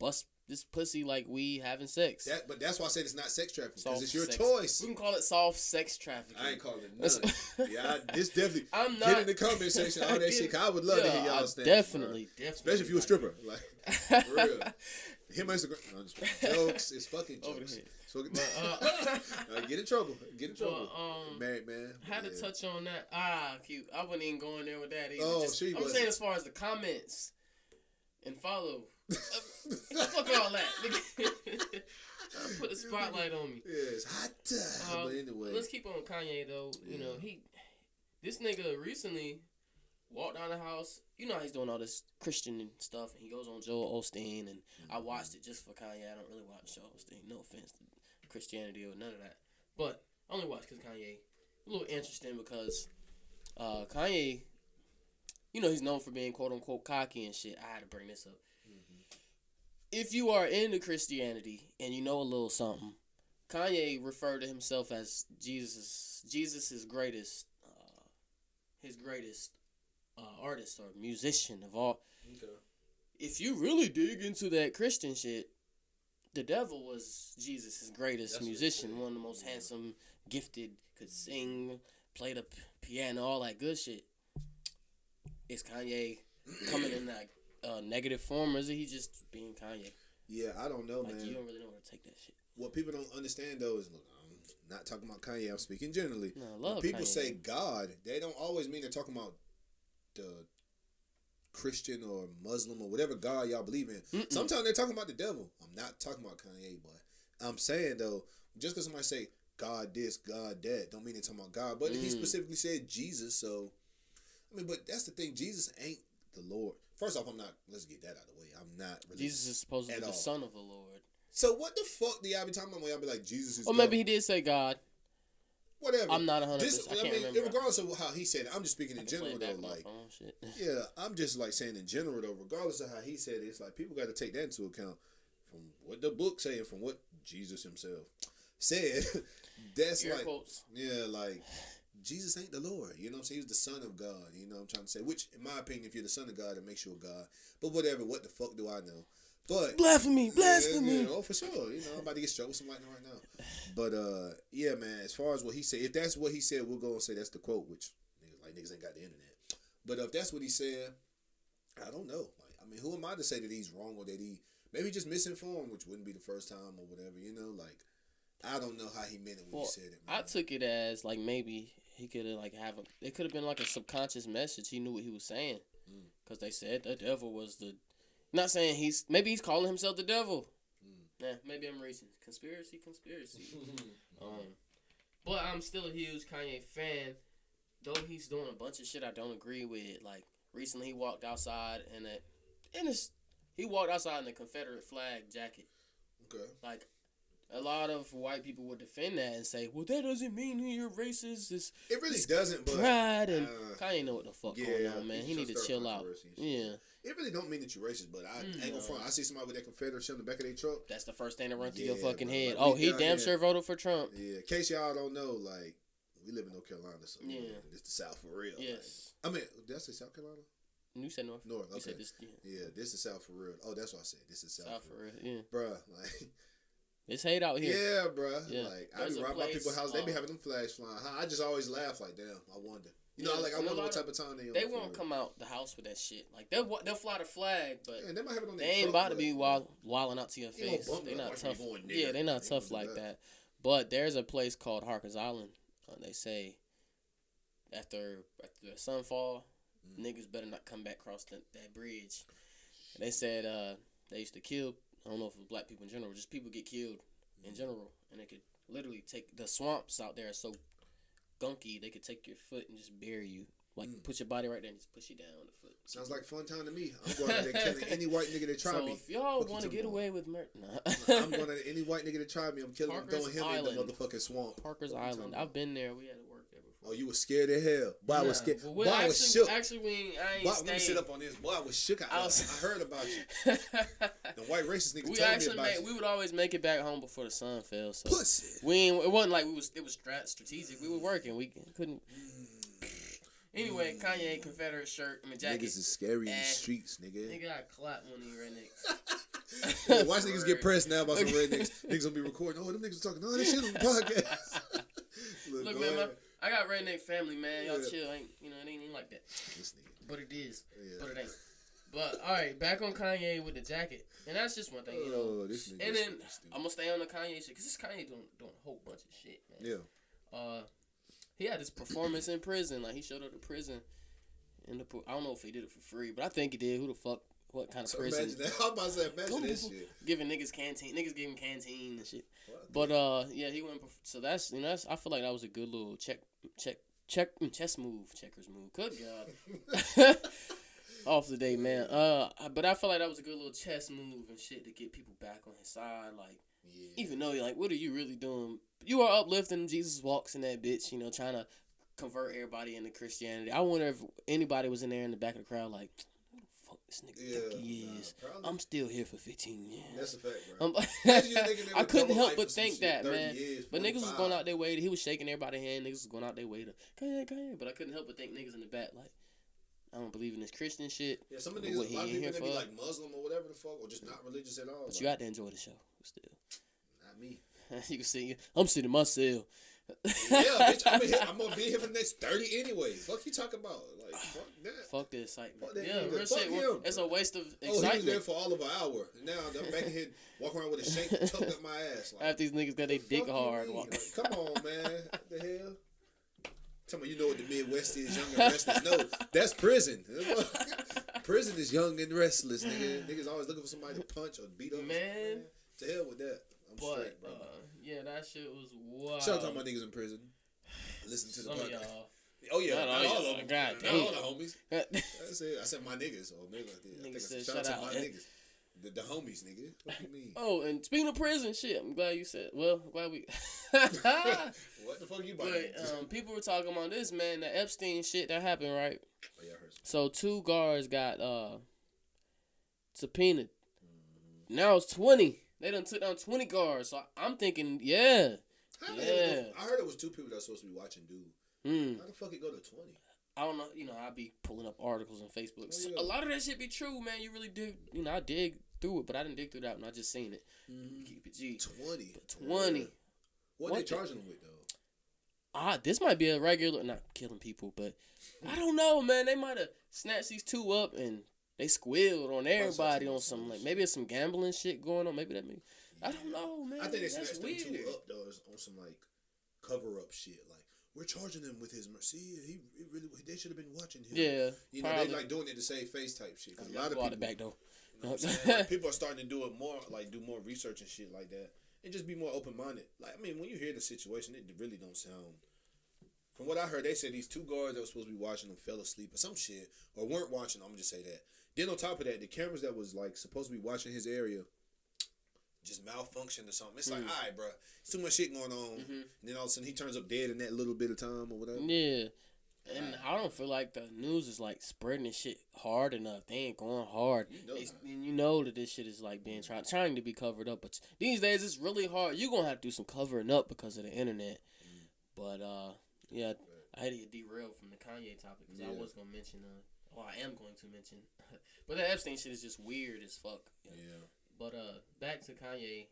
bust this pussy like we having sex. But that's why I said it's not sex trafficking because it's your choice. We can call it soft sex trafficking. I ain't calling it none. This definitely. I'm not. Get in the comment section all that shit. Cause I would love to hear y'all stand. Definitely. Especially if you a stripper, like for real. Him Instagram. No, I'm just jokes. It's fucking jokes. Get in trouble. Get in trouble. Married man. Had to touch on that. Cute. I wasn't even going there with that either. Oh, I'm saying as far as the comments and follow. Fuck all that. Trying to put a spotlight on me. Yeah, it's hot. But anyway, let's keep on Kanye though. You know, this nigga recently walked down the house. You know how he's doing all this Christian stuff, and he goes on Joel Osteen, and I watched it just for Kanye. I don't really watch Joel Osteen. No offense to Christianity or none of that, but I only watch because Kanye. A little interesting because Kanye, you know, he's known for being quote unquote cocky and shit. I had to bring this up. If you are into Christianity and you know a little something, Kanye referred to himself as Jesus' greatest, his greatest artist or musician of all. Okay. If you really dig into that Christian shit, the devil was Jesus' greatest musician, one of the most handsome, gifted, could sing, play the piano, all that good shit. Is Kanye coming in that negative form, or is he just being Kanye? Yeah, I don't know, man. You don't really know where to take that shit. What people don't understand, though, is, look, I'm not talking about Kanye. I'm speaking generally. No, I love when people Kanye. say God, they don't always mean they're talking about the Christian or Muslim or whatever God y'all believe in. Mm-mm. Sometimes they're talking about the devil. I'm not talking about Kanye, but I'm saying, though, just because somebody say God this, God that, don't mean they're talking about God. But he specifically said Jesus, so, I mean, but that's the thing. Jesus ain't the Lord. First off, let's get that out of the way. I'm not religious. Jesus is supposed to be the son of the Lord. So what the fuck do y'all be talking about when y'all be like, Jesus is Or maybe he did say God. Whatever. I'm not 100%. I can't remember. Regardless of how he said it, I'm just speaking in general, though. Like, yeah, I'm just like saying in general, though, regardless of how he said it, it's like people got to take that into account from what the book saying, from what Jesus himself said. That's Air like, quotes. Yeah, like, Jesus ain't the Lord. You know what I'm saying? He's the Son of God. You know what I'm trying to say? Which, in my opinion, if you're the Son of God, it makes you a God. But whatever, what the fuck do I know? But blasphemy. Yeah, oh, for sure. You know, I'm about to get struck with something like that right now. But yeah, man. As far as what he said, if that's what he said, we'll go and say that's the quote. Which niggas ain't got the internet. But if that's what he said, I don't know. Like, I mean, who am I to say that he's wrong or that he maybe just misinformed, which wouldn't be the first time or whatever. You know, like I don't know how he meant it when he said it. Man. I took it as like maybe he could have it could have been like a subconscious message. He knew what he was saying because they said the devil was the. Not saying he's calling himself the devil. Yeah, maybe I'm reaching conspiracy. But I'm still a huge Kanye fan. Though he's doing a bunch of shit I don't agree with. Like recently, he walked outside in a Confederate flag jacket. Okay. Like a lot of white people would defend that and say, "Well, that doesn't mean you're racist." It really doesn't. But pride and Kanye know what the fuck going on, man. He need to chill out. Yeah. It really don't mean that you're racist, but I ain't gonna front. I see somebody with that Confederate shit on the back of their truck. That's the first thing that runs through your fucking head. Like, he damn sure voted for Trump. Yeah. In case y'all don't know, like we live in North Carolina, so it's the South for real. Yes. Like, I mean, did I say South Carolina? You said North. North. Okay. You said this, this is South for real. Oh, that's what I said. This is South for real. Yeah. Bruh, like. It's hate out here. Yeah, bruh. Yeah. Like I be riding by people's house, they be having them flags flying. I just always laugh like, damn. I wonder. You know, I wonder what type of time they on. They won't come out the house with that shit. Like they'll fly the flag, but they might have it on they ain't about to be wilding out to your face. They not tough. Yeah, they not tough like that. But there's a place called Harker's Island. They say after the sunfall, niggas better not come back across that bridge. And they said they used to kill. I don't know if it was black people in general, just people get killed in general, and they could literally take the swamps out there are so gunky they could take your foot and just bury you, like put your body right there and just push you down on the foot. Sounds like fun time to me. I'm going out there killing any white nigga that try me. So if y'all want to get away with murder, I'm going to any white nigga that try me. I'm killing him, throwing him in the motherfucking swamp. Parker's Island. I've been there. We had to work there before. Oh, you was scared as hell. Boy, I was scared. Boy, I was shook. Actually, I ain't let me sit up on this. Boy, I was shook. I heard about you. The white racist niggas told me about you. We would always make it back home before the sun fell. So Pussy. It wasn't like it was strategic. We were working. We couldn't. Anyway, Kanye Confederate shirt and a jacket. Niggas is scary in the streets, nigga. Nigga, I clap one of you rednecks. Yeah, watch niggas get pressed now by some rednecks. Niggas gonna be recording. Oh, them niggas talking all this shit on the podcast. Look, man, I got redneck family, man. Y'all chill. It ain't like that. But it is. Yeah. But it ain't. But, all right, back on Kanye with the jacket. And that's just one thing, you know. And then I'm going to stay on the Kanye shit. Because this Kanye doing a whole bunch of shit, man. Yeah. He had this performance in prison. Like, he showed up to prison. I don't know if he did it for free, but I think he did. Who the fuck? What kind of prison? Imagine that. I'm about to say, imagine that shit. Giving niggas canteen. Niggas giving canteen and shit. What? But, yeah, he went. So that's, I feel like that was a good little chess move. Checkers move. Good God. Off the day, man. But I feel like that was a good little chess move and shit to get people back on his side. Like, even though you're like, what are you really doing? You are uplifting Jesus walks in that bitch, trying to convert everybody into Christianity. I wonder if anybody was in there in the back of the crowd like, who the fuck this nigga think he is? I'm still here for 15 years. That's a fact, bro. I couldn't help but think that, man. But niggas was going out their way. He was shaking everybody's hand. Niggas was going out their way to Kanye. But I couldn't help but think niggas in the back like, I don't believe in this Christian shit. Yeah, some of niggas, a lot of people, they be like Muslim or whatever the fuck, or just not religious at all. But you got to enjoy the show still. Not me. You can see, I'm sitting in my cell. Yeah, bitch, I'm going to be here for the next 30 anyway. Fuck you talking about? Like, fuck that. Fuck the excitement. Fuck that yeah, nigga. real Fuck shit. him. It's a waste of excitement. Oh, he was there for all of an hour. Now I'm back here walking around with a shank tucked up my ass. Like, half these niggas got their dick hard. Like, come on, man. What the hell? Tell me, you know what the Midwest is, young and restless. No, that's prison. Prison is young and restless, nigga. Niggas always looking for somebody to punch or beat up. Man. To hell with that. I'm straight, bro. Yeah, that shit was wild. Shout out to all my niggas in prison. Listen to the podcast. Y'all. Oh, yeah. Not all of them. God damn. Not all the homies. That's it. I said my niggas. Or maybe I think I said shout out to my niggas. The homies, nigga. What do you mean? Oh, and speaking of prison, shit, I'm glad you said. Well, I'm glad we. What the fuck you about? But people were talking about this, man. The Epstein shit that happened, right? Oh, yeah, I heard so 2 guards got subpoenaed. Mm-hmm. Now it's 20. They done took down 20 guards. So I'm thinking, yeah. I heard it was 2 people that's supposed to be watching dude. How the fuck it go to 20? I don't know. I be pulling up articles on Facebook. Oh, yeah. A lot of that shit be true, man. You really dig. I dig through it, but I didn't dig through that one. I just seen it. Mm-hmm. Keep it G. 20. But 20. Yeah. What they charging them with, though? This might be a regular, not killing people, but I don't know, man. They might have snatched these 2 up and they squealed on everybody on some, like, maybe it's some gambling shit going on. Maybe that mean. I don't know, man. I think they snatched them 2 up, though, on some, like, cover-up shit. Like, we're charging him with his mercy. They should have been watching him. Yeah. They like doing it to save face type shit. Because a lot of people. Back, though. You know what I'm saying? Like, people are starting to do it more, like, do more research and shit like that. And just be more open-minded. Like, I mean, when you hear the situation, it really don't sound. From what I heard, they said these 2 guards that were supposed to be watching them fell asleep or some shit, or weren't watching. I'm gonna just say that. Then on top of that, the cameras that was like supposed to be watching his area just malfunctioned or something. It's like, all right, bro, it's too much shit going on. Mm-hmm. And then all of a sudden he turns up dead in that little bit of time or whatever. Yeah. And I don't feel like the news is like spreading this shit hard enough. They ain't going hard. You know that this shit is like being trying to be covered up. But these days it's really hard. You're gonna have to do some covering up because of the internet. But yeah, I had to get derailed from the Kanye topic because I was gonna mention. I am going to mention. But the Epstein shit is just weird as fuck. Yeah. But back to Kanye.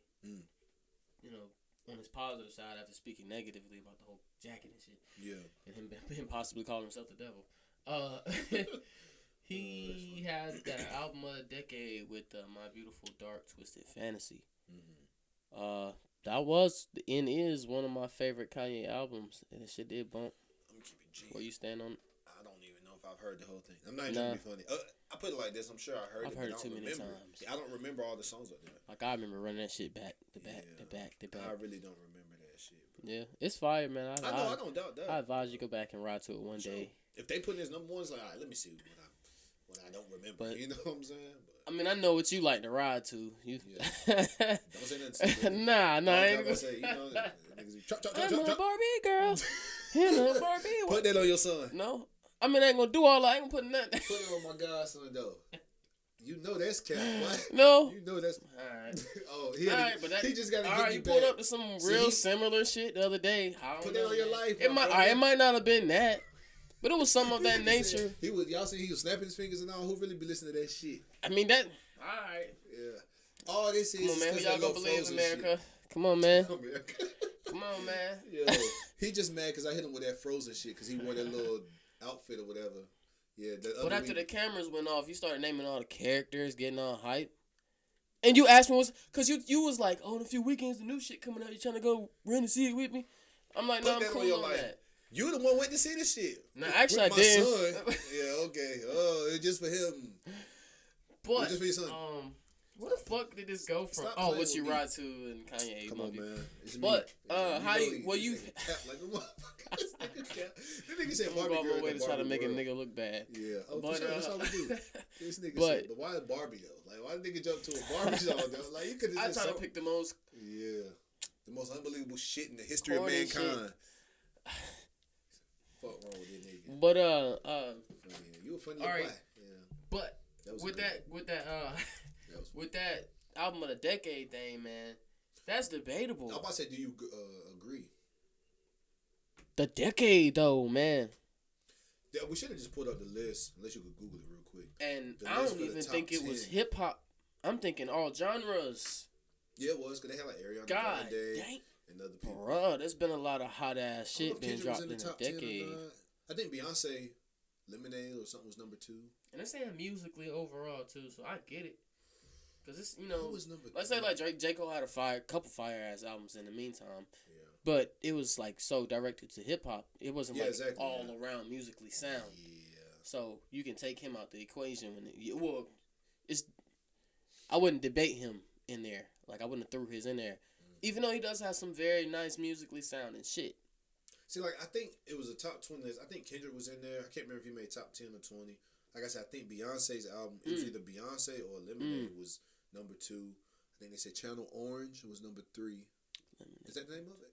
On his positive side, after speaking negatively about the whole jacket and shit. Yeah. And him possibly calling himself the devil. He has that album of the decade with My Beautiful Dark Twisted Fantasy. Mm-hmm. That was and is one of my favorite Kanye albums. And that shit did bump. I'm gonna keep it G. Where you stand on? I don't even know if I've heard the whole thing. I'm not even trying to be funny. I put it like this. I'm sure I heard it. I've heard it too many times. I don't remember all the songs up there. Like, I remember running that shit back to back to back to back. I really don't remember that shit. Bro. Yeah, it's fire, man. I don't doubt that. I advise you go back and ride to it one day. If they put in his number ones, like, all right, let me see what I don't remember. But, you know what I'm saying? But, I mean, I know what you like to ride to. Yeah. Don't say nothing stupid. Nah. I ain't gonna say, you know, niggas be chop. I'm a Barbie girl. Barbie. Put that on your son. No. I mean, I ain't gonna do all that. I ain't gonna put nothing. Put it on my godson, though. You know that's cat. What? No. You know that's... Alright. Oh, he just got to get alright, you pulled up to some real similar shit the other day. Put that on your life, it might not have been that. But it was some of that nature. Y'all see he was snapping his fingers and all. Who really be listening to that shit? I mean, that... Alright. Yeah. All this is... Come on, man. Who y'all gonna believe, America? Shit. Come on, man. Come on, man. Yeah. He just mad because I hit him with that Frozen shit because he wore that little outfit or whatever. Yeah. But after the cameras went off, you started naming all the characters, getting all hype. And you asked me, because you was like, oh, in a few weekends, the new shit coming out. You trying to go run and see it with me? I'm like, no, I'm cool on that. You the one went to see this shit. No, actually, I did. Son. Yeah, okay. Oh, it's just for him. But, just for your son. where the fuck did this go from? What you ride to and Kanye. Come on, man. It's but, me. how you, well, you... Like a motherfucker. This nigga said Barbie girl. I'm going to way to try to make a nigga look bad. Yeah. Oh, but, for sure. That's all we do. This nigga said, but why Barbie, though? Like, why the nigga jump to a Barbie song, though? Like, you could have just... I try to pick the most... Yeah. The most unbelievable shit in the history of mankind. Fuck wrong with that nigga. But you a funny little guy. Yeah. But with that album of the decade thing, man, that's debatable. I'm about to say, do you agree? The decade though, man. Yeah, we should have just pulled up the list, unless you could Google it real quick. And I don't even think it was hip hop. I'm thinking all genres. Yeah, it was, because they had like Ariana Grande and other people. Bruh, there's been a lot of hot ass shit being dropped in the decade. I think Beyonce, Lemonade or something was number 2. And they're saying musically overall too, so I get it. Because it's, you know, let's 3? say like J. Cole had a couple fire ass albums in the meantime. Yeah. But it was like so directed to hip hop. It wasn't all around musically sound. Yeah. So you can take him out the equation I wouldn't debate him in there. Like I wouldn't have threw his in there. Even though he does have some very nice musically sounding shit. See, like, I think it was a top 20 list. I think Kendrick was in there. I can't remember if he made top 10 or 20. Like I said, I think Beyonce's album, it was either Beyonce or Lemonade was number 2. I think they said Channel Orange was number 3. Is that the name of it?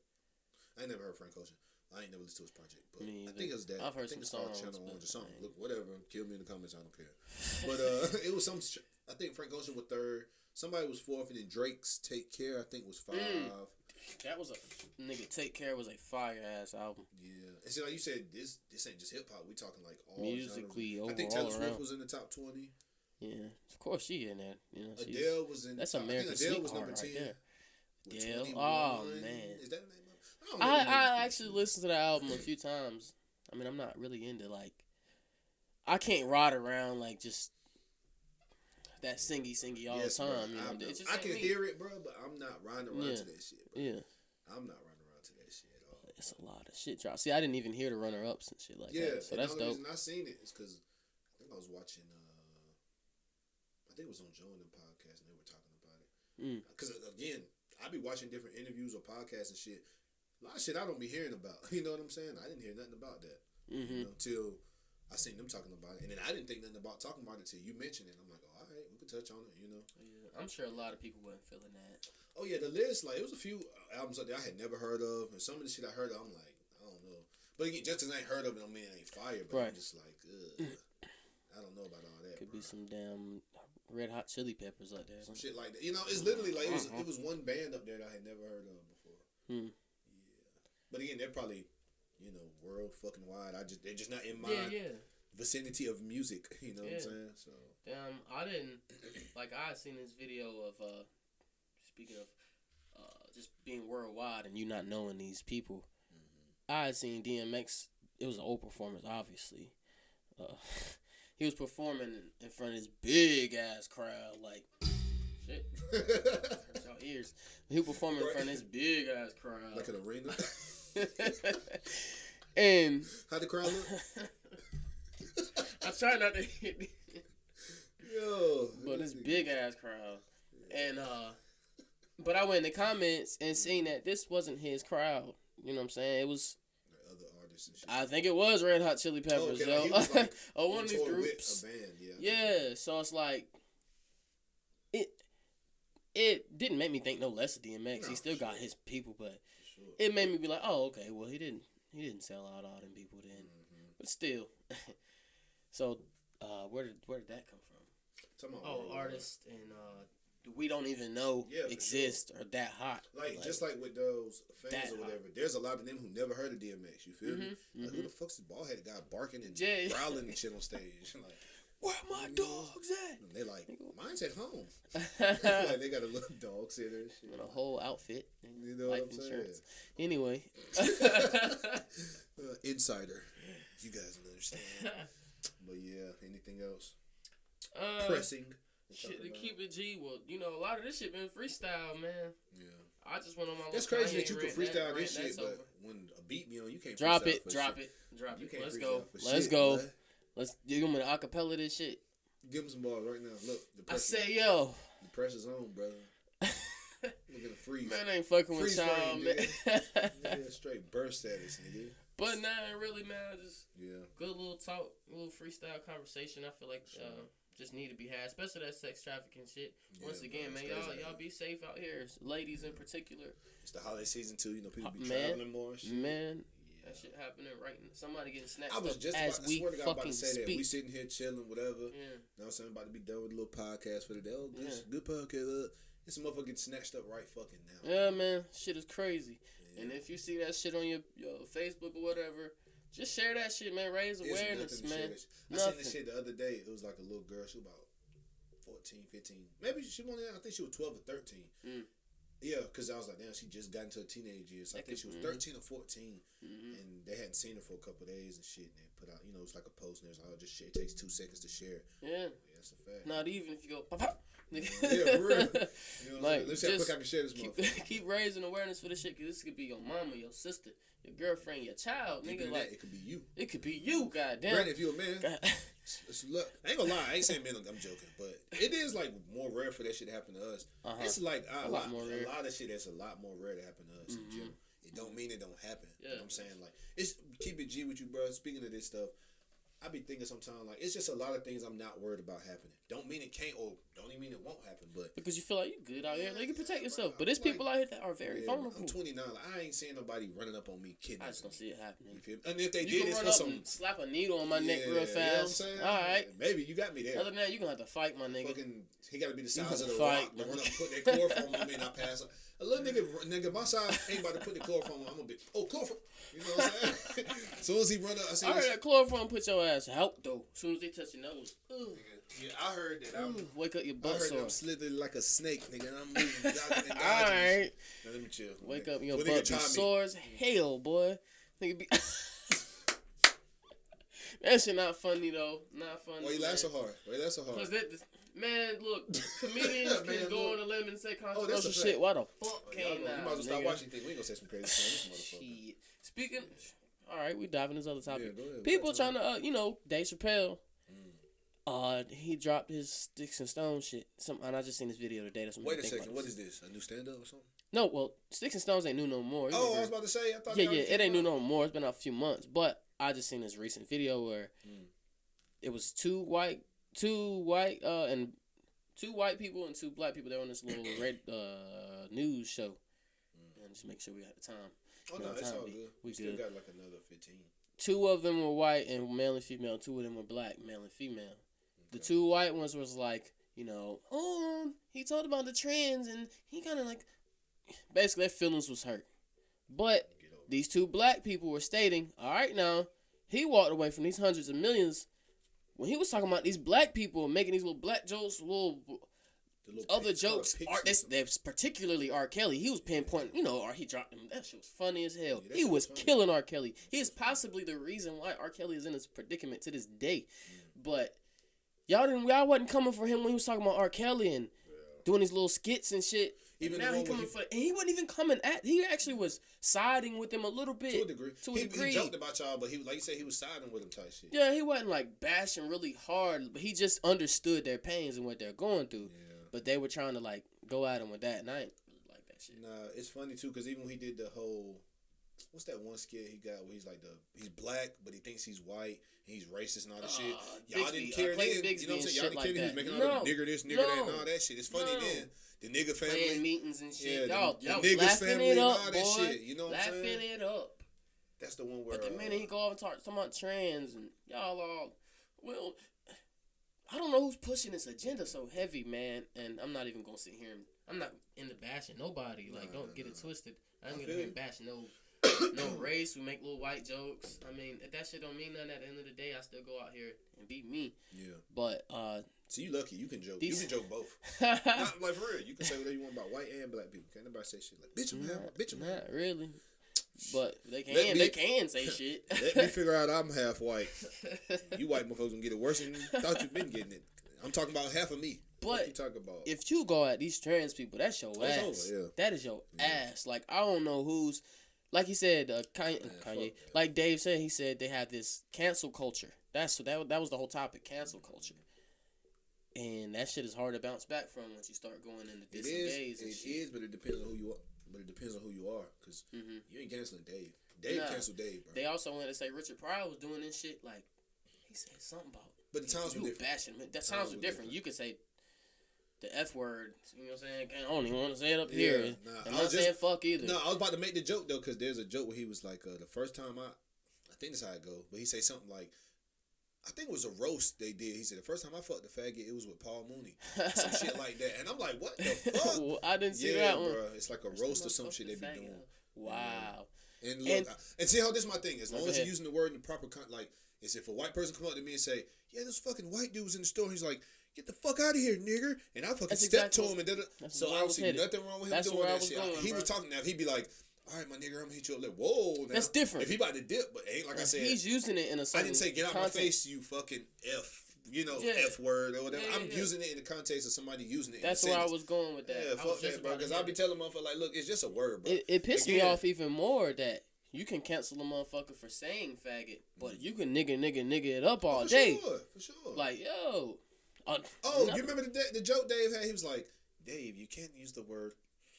I ain't never heard Frank Ocean. I ain't never listened to his project. But I think it was that. I've heard some songs. Channel Orange or something. Look, whatever. Kill me in the comments. I don't care. But it was some, I think Frank Ocean was 3rd. Somebody was 4th. And then Drake's Take Care, I think, was 5. That was Take Care was a fire ass album. Yeah, and see, like you said, this ain't just hip hop. We talking like all musically genres. I think Taylor Swift was in the top 20. Yeah, of course she in there. You know, Adele was in. That's American Adele was number 10. Right there. Adele, 21. oh man, is that the name of? I actually listened to the album a few times. I mean, I'm not really into like. I can't ride around like just. That singy all the time. You know? I can hear it, bro, but I'm not riding around to that shit, bro. Yeah. I'm not running around to that shit at all. It's a lot of shit drop. See, I didn't even hear the runner-ups and shit like that. So that's dope. The only reason I seen it is because I think I was watching, I think it was on Joe and the podcast, and they were talking about it. Because, again, I be watching different interviews or podcasts and shit. A lot of shit I don't be hearing about. You know what I'm saying? I didn't hear nothing about that. You know, until I seen them talking about it. And then I didn't think nothing about talking about it until you mentioned it. I'm like, oh, all right, we could touch on it, you know? Yeah, I'm sure a lot of people weren't feeling that. Oh, yeah, the list, like, it was a few albums out there I had never heard of. And some of the shit I heard of, I'm like, I don't know. But again, just because I ain't heard of it, I mean, it ain't fire. But I'm just like, I don't know about all that. Could be some damn Red Hot Chili Peppers out there. Some shit like that. You know, it's literally like, it was one band up there that I had never heard of before. Yeah. But again, they're probably, you know, world fucking wide. They're just not in my vicinity of music. You know what I'm saying? So I didn't like. I had seen this video of speaking of just being worldwide and you not knowing these people. I had seen DMX. It was an old performance, obviously. He was performing in front of this big ass crowd, like shit. Hurts y'all ears. He was performing in front of this big ass crowd, like an arena. And how'd the crowd look? I try not to hit. But this big ass crowd, and but I went in the comments and seen that this wasn't his crowd. You know what I'm saying? It was other artists and shit. I think it was Red Hot Chili Peppers, yo. Like, or one of these groups. A band, yeah. So it's like it didn't make me think no less of DMX. He still got his people, but it made me be like, oh, okay. Well, he didn't He didn't sell out all them people then, but still. So, where did that come from? Artists and we don't even know exist or that hot. Like just like with those fans or whatever, there's a lot of them who never heard of DMX. You feel me? Like, who the fuck's this bald-headed guy barking and growling and shit on stage? Like, where my dogs at? And they like, mine's at home. Like they got a little dog sitter and shit. And a whole outfit. And you know life what I'm insurance. Saying? Anyway. Insider. You guys don't understand. But yeah, anything else? Pressing. Shit, to keep it G, well, you know, a lot of this shit been freestyle, man. Yeah. I just went on my That's crazy that you can freestyle this shit, but when a beat be on, you can't drop freestyle it. Let's go. Let's give them an acapella this shit. Give them some balls right now. Look, I say, yo. The pressure's on, brother. Look at the freeze. Man, I ain't fucking with y'all, man. Nigga, straight burst status, nigga. But nah, really, man, just good little talk, little freestyle conversation. I feel like just need to be had, especially that sex trafficking shit. Once again, man, y'all be safe out here, ladies in particular. It's the holiday season too. You know, people be traveling more. And shit. Man, that shit happening right now. Somebody getting snatched I was just up as we fucking say speak. That. We sitting here chilling, whatever. Yeah. Now I'm about to be done with a little podcast for the day. Oh, good podcast. This motherfucker getting snatched up right fucking now. Yeah, man, shit is crazy. Yeah. And if you see that shit on your Facebook or whatever, just share that shit, man. Raise awareness, man. I seen this shit the other day. It was like a little girl. She was about 14, 15. Maybe she was I think she was 12 or 13. Yeah, because I was like, damn, she just got into her teenage years. So I think she was 13 or 14. And they hadn't seen her for a couple of days and shit. And they put out, you know, it's like a post and there's like, oh, just share. It takes 2 seconds to share. Yeah. That's a fact. Not even if you go, pop, pop. Yeah, for real. You know like, let's see how quick I can share this motherfucker. Keep raising awareness for this shit, because this could be your mama, your sister, your girlfriend, your child, nigga. Like, it could be you. It could be you, goddamn. Granted, if you a man, look, I ain't gonna lie, I ain't saying men. I'm joking, but it is like more rare for that shit to happen to us. It's like a lot of shit that's a lot more rare to happen to us in general. It don't mean it don't happen. Yeah. You know what I'm saying? Like, it's keep it G with you, bro. Speaking of this stuff, I be thinking sometimes, like, it's just a lot of things I'm not worried about happening. Don't mean it can't, or don't even mean it won't happen, but... Because you feel like you good out here. Like, you can protect yourself. But there's people out here that are very vulnerable. I'm 29. Like, I ain't seeing nobody running up on me, kidnapping I just don't see it happening. You feel me? And if they did, it's for some... And slap a needle on my neck real fast. You know what I'm saying? All right. Maybe you got me there. Other than that, you're going to have to fight, my nigga. Fucking, he got to be the size of the rock to run up and put that chloroform on me and I pass up. A little nigga, my size ain't about to put the chloroform on. I'm gonna be, chloroform. You know what I'm saying? As soon as he run up, I heard that chloroform put your ass out though. As soon as they touch your nose. Yeah, I heard that. Wake up your butt sore. I heard I'm slithering like a snake, nigga. And I'm moving. Alright. Now let me chill. Wake up your butt be sore as hell, boy. Nigga be. That shit not funny though. Not funny. Why you laugh so hard? Cause man, look, comedians can go on a limb and say controversial shit. Why the fuck can't you might as well stop watching things. We ain't gonna say some crazy shit. Shit. Speaking, all right, we diving into other topic. Yeah, go ahead. People trying to, Dave Chappelle. He dropped his Sticks and Stones shit. And I just seen this video today. Wait a second. What is this? A new stand up or something? No, well, Sticks and Stones ain't new no more. Oh, I was about to say. I thought. Yeah, it ain't new no more. It's been a few months, but I just seen this recent video where it was two white and two white people and two black people. They're on this little red news show. And just make sure we got the time. Oh no, it's all good. We still got like another 15. 2 of them were white and male and female. 2 of them were black, male and female. Okay. The 2 white ones was like, he talked about the trans and he kind of like, basically their feelings was hurt. But these 2 black people were stating, all right now, he walked away from these hundreds of millions. When he was talking about these black people making these little black jokes, other jokes, that's particularly R. Kelly. He was pinpointing, he dropped them. That shit was funny as hell. He was killing R. Kelly. He is possibly the reason why R. Kelly is in this predicament to this day. But y'all wasn't coming for him when he was talking about R. Kelly and doing these little skits and shit. Even now he coming for, and he wasn't even coming at. He actually was siding with them a little bit. To a degree. He joked about y'all, but he, like you said, he was siding with them type shit. Yeah, he wasn't like bashing really hard, but he just understood their pains and what they're going through. Yeah. But they were trying to like go at him with that, and I ain't really like that shit. Nah, it's funny too, because even when he did the whole, what's that one skit he got where he's like he's black, but he thinks he's white, and he's racist and all that shit. Y'all didn't care then. You know what I'm saying? Y'all didn't care then. He was making all the nigger this, nigger that, and all that shit. It's funny then. The nigga family. Playing meetings and shit. Y'all the niggas laughing family it up, and all that boy. shit. You know what I'm saying? Laughing it up. That's the one where. But the minute he go off and talk about trans and y'all all, well, I don't know who's pushing this agenda so heavy, man. And I'm not even gonna sit here and I'm not into bashing nobody. Like, don't get it twisted. I ain't gonna be bashing no race. We make little white jokes. I mean, if that shit don't mean nothing at the end of the day, I still go out here and be me. Yeah. But so you lucky. You can joke. You can joke both. Not like for real. You can say whatever you want about white and black people. Can't nobody say shit like bitch. Not really. But they can. They can say shit. Let me figure out I'm half white. You white motherfuckers gonna get it worse than you thought you've been getting it. I'm talking about half of me. But what you talking about? If you go at these trans people, that's your ass. Over, yeah. That is your ass. Like, I don't know who's, like he said, Kanye. Like Dave said, he said they have this cancel culture. That was the whole topic, cancel culture. And that shit is hard to bounce back from once you start going into gays and shit. It is, but it depends on who you are. But it depends on who you are, because you ain't canceling Dave. Dave canceled Dave, bro. They also wanted to say Richard Pryor was doing this shit. Like, he said something about. But the times were different. Bashing him. That times were different. You could say the F word. You know what I'm saying? I don't even want to say it up here. I'm not saying fuck either. No, I was about to make the joke though, because there's a joke where he was like, the first time I think that's how it go. But he say something like, I think it was a roast they did. He said, the first time I fucked the faggot, it was with Paul Mooney. Some shit like that. And I'm like, what the fuck? Well, I didn't see that one. Bro. It's like a roast or some shit they be doing. Wow. And look, and see how this is my thing. As long as you're using the word in the proper like, is if a white person come up to me and say, yeah, this fucking white dude was in the store. He's like, get the fuck out of here, nigger. And I fucking stepped to him and did it. So I don't see nothing wrong with him doing that shit. He was talking now. He'd be like, all right, my nigga, I'm gonna hit you up. Like, whoa, now, that's different. If he about to dip, but ain't like I said, he's using it in a certain I didn't say get out my face, you fucking F, F word or whatever. I'm using it in the context of somebody using it. That's where I was going with that. Yeah, fuck that, bro. Because I'll be telling motherfuckers like, look, it's just a word, bro. It pissed me off even more that you can cancel a motherfucker for saying faggot, but you can nigga it up all day. For sure. Like, yo. You remember the joke Dave had? He was like, Dave, you can't use the word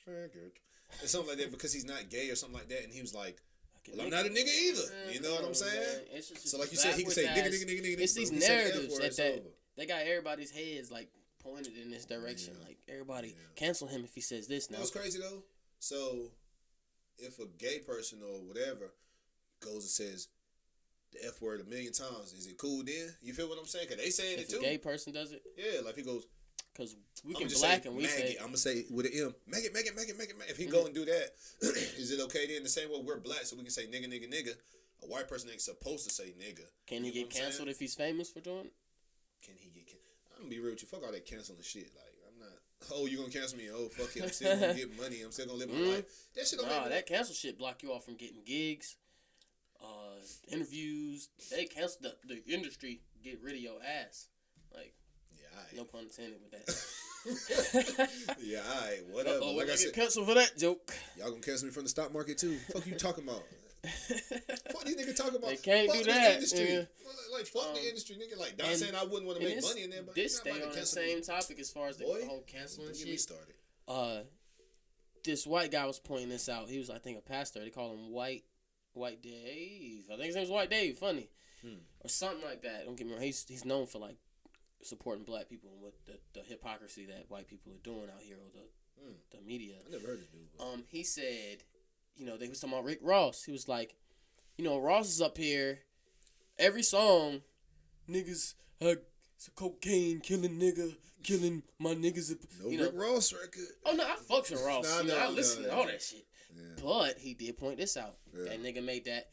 faggot. Or something like that because he's not gay or something like that. And he was like, well, I'm not a nigga either. You know what I'm saying? So like you said, he can say nigga. It's these narratives that they got everybody's heads like pointed in this direction. Like everybody cancel him if he says this now. You know what's crazy though? So if a gay person or whatever goes and says the F word 1,000,000 times, is it cool then? You feel what I'm saying? Because they saying it too. If a gay person does it? Yeah, like he goes... Because we can black and we say... I'm going to say with an M, maggot. If he go and do that, is it okay then? The same way we're black, so we can say nigga. A white person ain't supposed to say nigga. Can he get canceled if he's famous for doing it? Can he get canceled? I'm going to be real with you. Fuck all that canceling shit. Like, I'm not... you going to cancel me? Fuck it. I'm still going to get money. I'm still going to live my life. That shit don't make that cancel shit block you off from getting gigs, interviews. They cancel the industry, get rid of your ass. Like... No pun intended with that. Yeah, alright, whatever. Like I said, cancel for that joke. Y'all gonna cancel me from the stock market too? Fuck you talking about? Fuck these niggas talking about? They can't do that. Industry. Yeah. Like fuck the industry, nigga. Like not saying I wouldn't want to make money in there, but this stay on the same topic as far as the whole canceling shit. Get me started. This white guy was pointing this out. He was, I think, a pastor. They call him White Dave. I think his name's White Dave. Funny, or something like that. Don't get me wrong. He's known for like supporting black people and what the hypocrisy that white people are doing out here, or the media. I never heard this dude. He said, they was talking about Rick Ross. He was like, Ross is up here, every song, niggas, cocaine, killing my niggas. Rick Ross record. Oh no, I fucks with Ross. I listen to all that shit. Yeah. But he did point this out. Yeah. That nigga made that.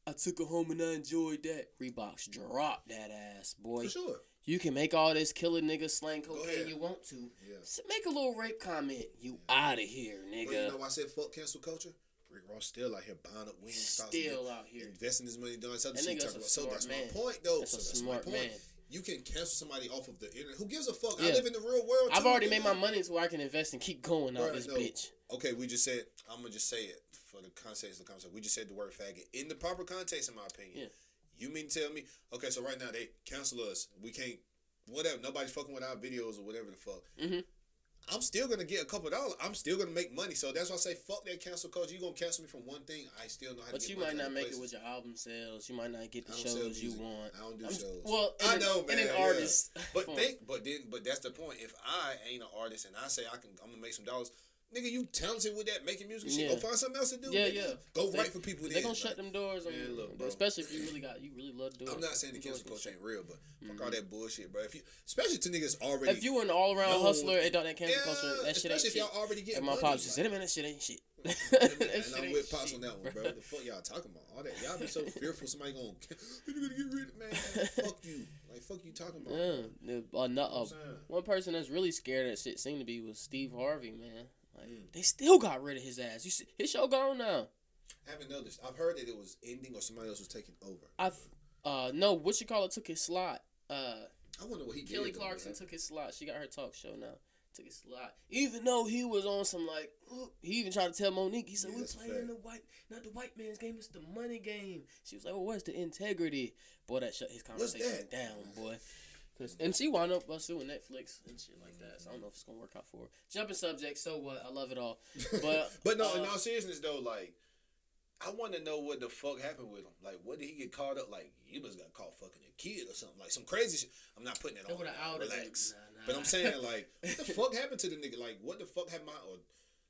I took it home and I enjoyed that. Reeboks dropped that ass, boy. For sure. You can make all this killing niggas slang cocaine you want to. Yeah. So make a little rape comment. You out of here, nigga. But you know why I said fuck cancel culture? Rick Ross still out here buying up wings. Still out here. Investing his money doing something. So that's my point, though. That's a smart man. You can cancel somebody off of the internet. Who gives a fuck? Yeah. I live in the real world. I've already made my money so I can invest and keep going out this bitch. Okay, we just said, I'm going to just say it for the context of the conversation. We just said the word faggot. In the proper context, in my opinion. Yeah. You mean to tell me, okay, so right now they cancel us. We can't, whatever. Nobody's fucking with our videos or whatever the fuck. Mm-hmm. I'm still going to get a couple $. I'm still going to make money. So that's why I say, fuck that cancel culture. You're going to cancel me from one thing. I still know how to get money. But you might not make it with your album sales. You might not get the shows you want. I don't do shows. Well, I know, man. And an artist. But that's the point. If I ain't an artist and I say I'm going to make some dollars, Nigga, you talented with that making music shit. Go find something else to do. Yeah, nigga. Go write for people. They gonna shut them doors on you, especially if you really love doing. I'm not saying the cancel culture ain't real, but fuck all that bullshit, bro. If you, especially to niggas already. If you an all around hustler and don't that cancel culture, that shit ain't shit. Especially if y'all already get. And my pops just said, "Man, that shit ain't shit." And I'm with pops on that one, bro. What the fuck y'all talking about? All that y'all be so fearful somebody gonna get rid of, man. Fuck you. Like fuck you talking about. One person that's really scared of that shit seemed to be was Steve Harvey, man. Like, they still got rid of his ass. You see, his show gone now. I haven't noticed. I've heard that it was ending or somebody else was taking over. No, what you call it took his slot. I wonder what he did. Kelly Clarkson took his slot. She got her talk show now. Took his slot. Even though he was on some he even tried to tell Monique. He said, "We're playing not the white man's game. It's the money game." She was like, "Well, what's the integrity?" Boy, that shut his conversation down, boy. And she wound up suing Netflix and shit like that. So I don't know if it's gonna work out for her. Jumping subject. So what? I love it all. But no, in all seriousness though, like. I want to know what the fuck happened with him. Like, what did he get caught up? Like, he must got caught fucking a kid or something. Like, some crazy shit. I'm not putting it on. Relax. Nah. But I'm saying, like, what the fuck happened to the nigga? Like, what the fuck happened? Or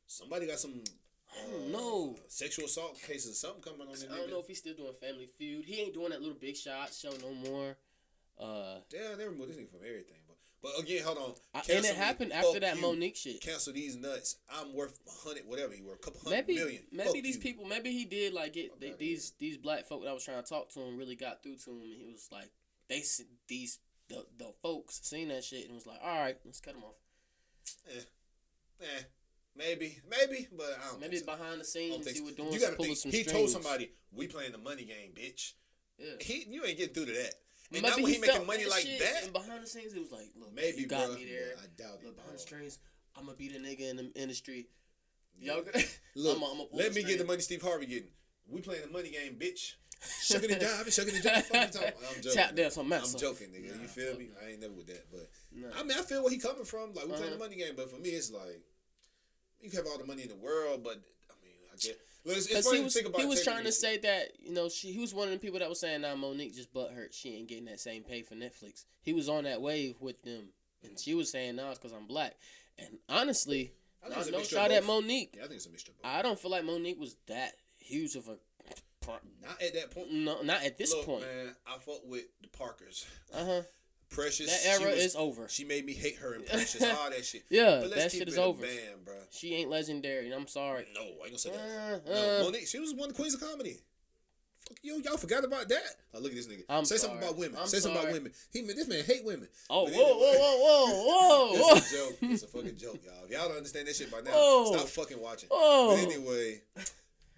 somebody got some... I don't know. Sexual assault cases or something coming on that nigga. I don't know if he's still doing Family Feud. He ain't doing that Little Big Shot show no more. Damn, they removed this nigga from everything. But again, hold on. And it happened after that Monique shit. Cancel these nuts. I'm worth 100, whatever he worth, a couple hundred million. Maybe these people, maybe he did like get these black folk that I was trying to talk to him really got through to him, and he was like, the folks seen that shit and was like, all right, let's cut him off. Maybe, but I don't. Maybe behind the scenes he was doing. You gotta think he told somebody, "We playing the money game, bitch." Yeah. You ain't getting through to that. And maybe not when he making money like shit, that. And behind the scenes, it was like, look, maybe you got me there. I doubt it. Behind the strings, I'm gonna be the nigga in the industry. Y'all, look, let me get the money Steve Harvey getting. We playing the money game, bitch. Shucking and diving. I'm joking. Tap dance on I'm joking, nigga. You feel me? I ain't never with that, but I mean, I feel where he coming from. Like we playing the money game, but for me, it's like you can have all the money in the world, but I mean, I get. Because he was trying to say that, he was one of the people that was saying, nah, Monique just butthurt. She ain't getting that same pay for Netflix. He was on that wave with them. And she was saying, nah, it's because I'm black. And honestly, no shot at Monique. Yeah, I think it's a mixture of both. I don't feel like Monique was that huge of a... Not at that point. No, not at this point. Man, I fuck with the Parkers. Uh-huh. Precious. That era is over. She made me hate her and Precious. All that shit. Yeah, that shit is over. Band, bro. She ain't legendary, and I'm sorry. No, I ain't gonna say that. No, Monique, she was one of the queens of comedy. Fuck you, y'all forgot about that. Oh, look at this nigga. Say something about women. Say something about women. This man hate women. Oh, whoa. It's a joke. It's a fucking joke, y'all. If y'all don't understand that shit by now, stop fucking watching. But anyway,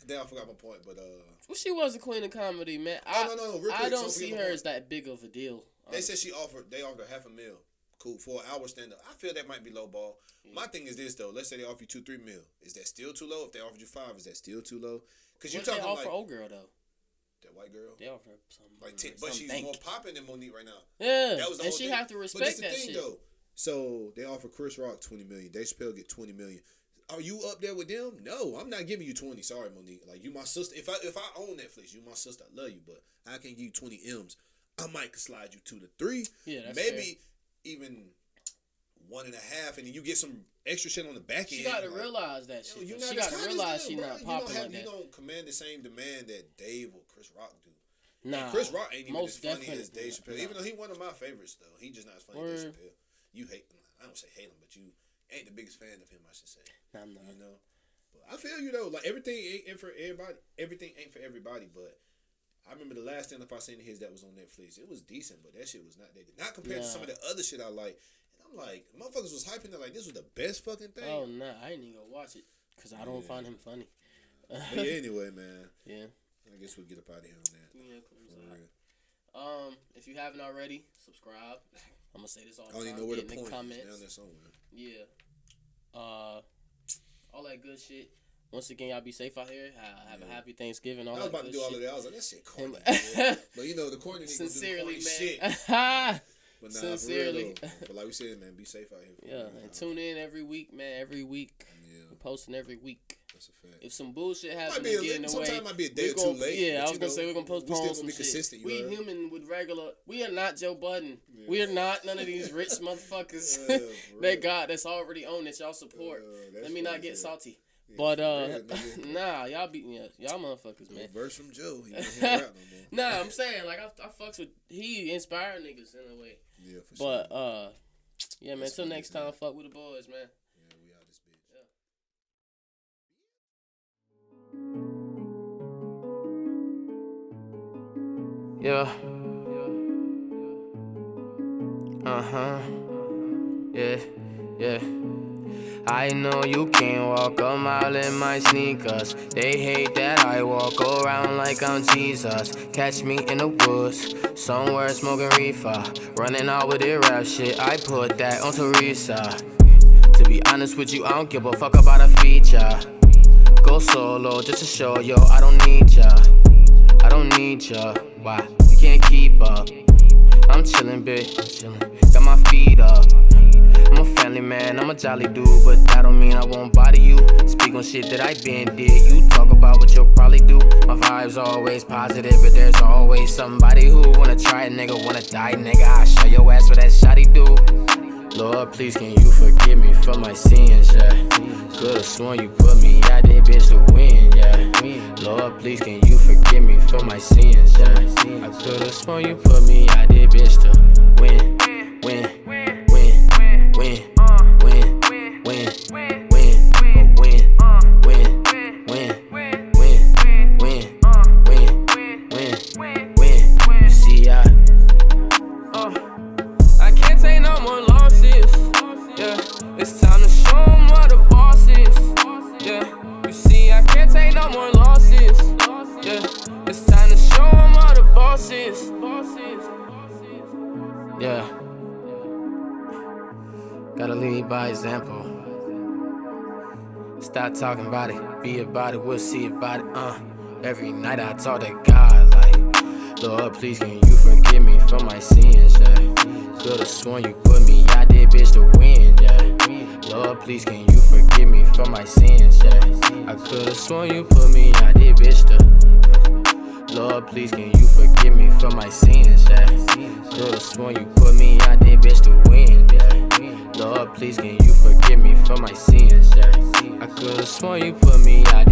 then I forgot my point. But well, she was a queen of comedy, man. No. Real quick, I don't see her as that big of a deal. They said they offered her $500,000. Cool, for an hour stand up. I feel that might be low ball. Yeah. My thing is this though. Let's say they offer you $2-3 million. Is that still too low? If they offered you $5 million, is that still too low? Because you talking they offer old girl though. That white girl. They offer something like 10, but she's more popping than Monique right now. Yeah, that was the and whole she thing. have to respect that shit. But that's the thing though. So they offer Chris Rock $20 million. Dave Chappelle get $20 million. Are you up there with them? No, I'm not giving you 20. Sorry, Monique. Like you, my sister. If I own Netflix, you my sister. I love you, but I can't give you 20 M's. I might slide you 2 to 3. Yeah, that's maybe fair. Even 1.5, and then you get some extra shit on the back end. She got to realize that shit. She got to realize she's not popping like that. You don't command the same demand that Dave or Chris Rock do. Nah, and Chris Rock ain't even as funny as Dave Chappelle. Even though he one of my favorites, though, he just not as funny as Dave Chappelle. You hate him. I don't say hate him, but you ain't the biggest fan of him. I should say. I'm not. You know, but I feel you though. Like everything ain't for everybody. Everything ain't for everybody, but. I remember the last stand-up I seen of his that was on Netflix. It was decent, but that shit was not that good. Not compared to some of the other shit I like. And I'm like, motherfuckers was hyping it like this was the best fucking thing. Oh, nah. I didn't even go watch it because I don't find him funny. But yeah, anyway, man. Yeah. I guess we'll get up out of here on that. Yeah, cool. If you haven't already, subscribe. I'm going to say this all the time. I don't even know where the point is. Comments. Down there somewhere. Yeah. All that good shit. Once again, y'all be safe out here. Have a happy Thanksgiving. All I was about to do all of that. I was like, that shit corny. But you know, the corny niggas Sincerely, do corny man. Shit. But nah, Sincerely. But like we said, man, be safe out here. Yeah, and tune in every week, man. Every week. Yeah. We're posting every week. That's a fact. If some bullshit happens and get in the way, sometimes might be a day or two late. Yeah, I was gonna say we're gonna postpone some shit. Consistent, we human with regular. We are not Joe Budden. Yeah. We are not none of these rich motherfuckers that's already on that y'all support. Let me not get salty. Yeah, but nah, y'all motherfuckers, man. Verse from Joe. He ain't rap no more. Nah, I'm saying like I fucks with he inspired niggas in a way. Yeah, for sure. But yeah, man. Till next time, fuck with the boys, man. Yeah, we out this bitch. Yeah. Yeah. I know you can't walk a mile in my sneakers. They hate that I walk around like I'm Jesus. Catch me in the woods, somewhere smoking reefer. Running out with it rap shit, I put that on Teresa. To be honest with you, I don't give a fuck about a feature. Go solo just to show yo, I don't need ya. I don't need ya. Why? You can't keep up. I'm chillin', bitch. Got my feet up. I'm a family man, I'm a jolly dude, but that don't mean I won't bother you. Speak on shit that I been did. You talk about what you'll probably do. My vibe's always positive, but there's always somebody who wanna try it, nigga, wanna die, nigga. I'll show your ass what that shotty do. Lord, please can you forgive me for my sins, yeah. Could've sworn you put me out there, bitch, to win, yeah. Lord, please can you forgive me for my sins, yeah. I could've sworn you put me out there, bitch, to win. I can't take no more losses, yeah. It's time to show 'em what the boss is, yeah. You see, I can't take no more losses, yeah. It's time to show 'em what the boss is, yeah. Gotta lead by example. Stop talking about it, be about it, we'll see about it, Every night I talk to God like, Lord, please can you forgive me for my sins, yeah. Could've sworn you put me out there, bitch, to win, yeah. Lord, please can you forgive me for my sins, yeah. I could've sworn you put me out there, bitch, to Lord, please can you forgive me for my sins, yeah. Could've sworn you put me out there, bitch, to win, yeah. Lord, please can you forgive me for my sins, yeah. I could've sworn you put me out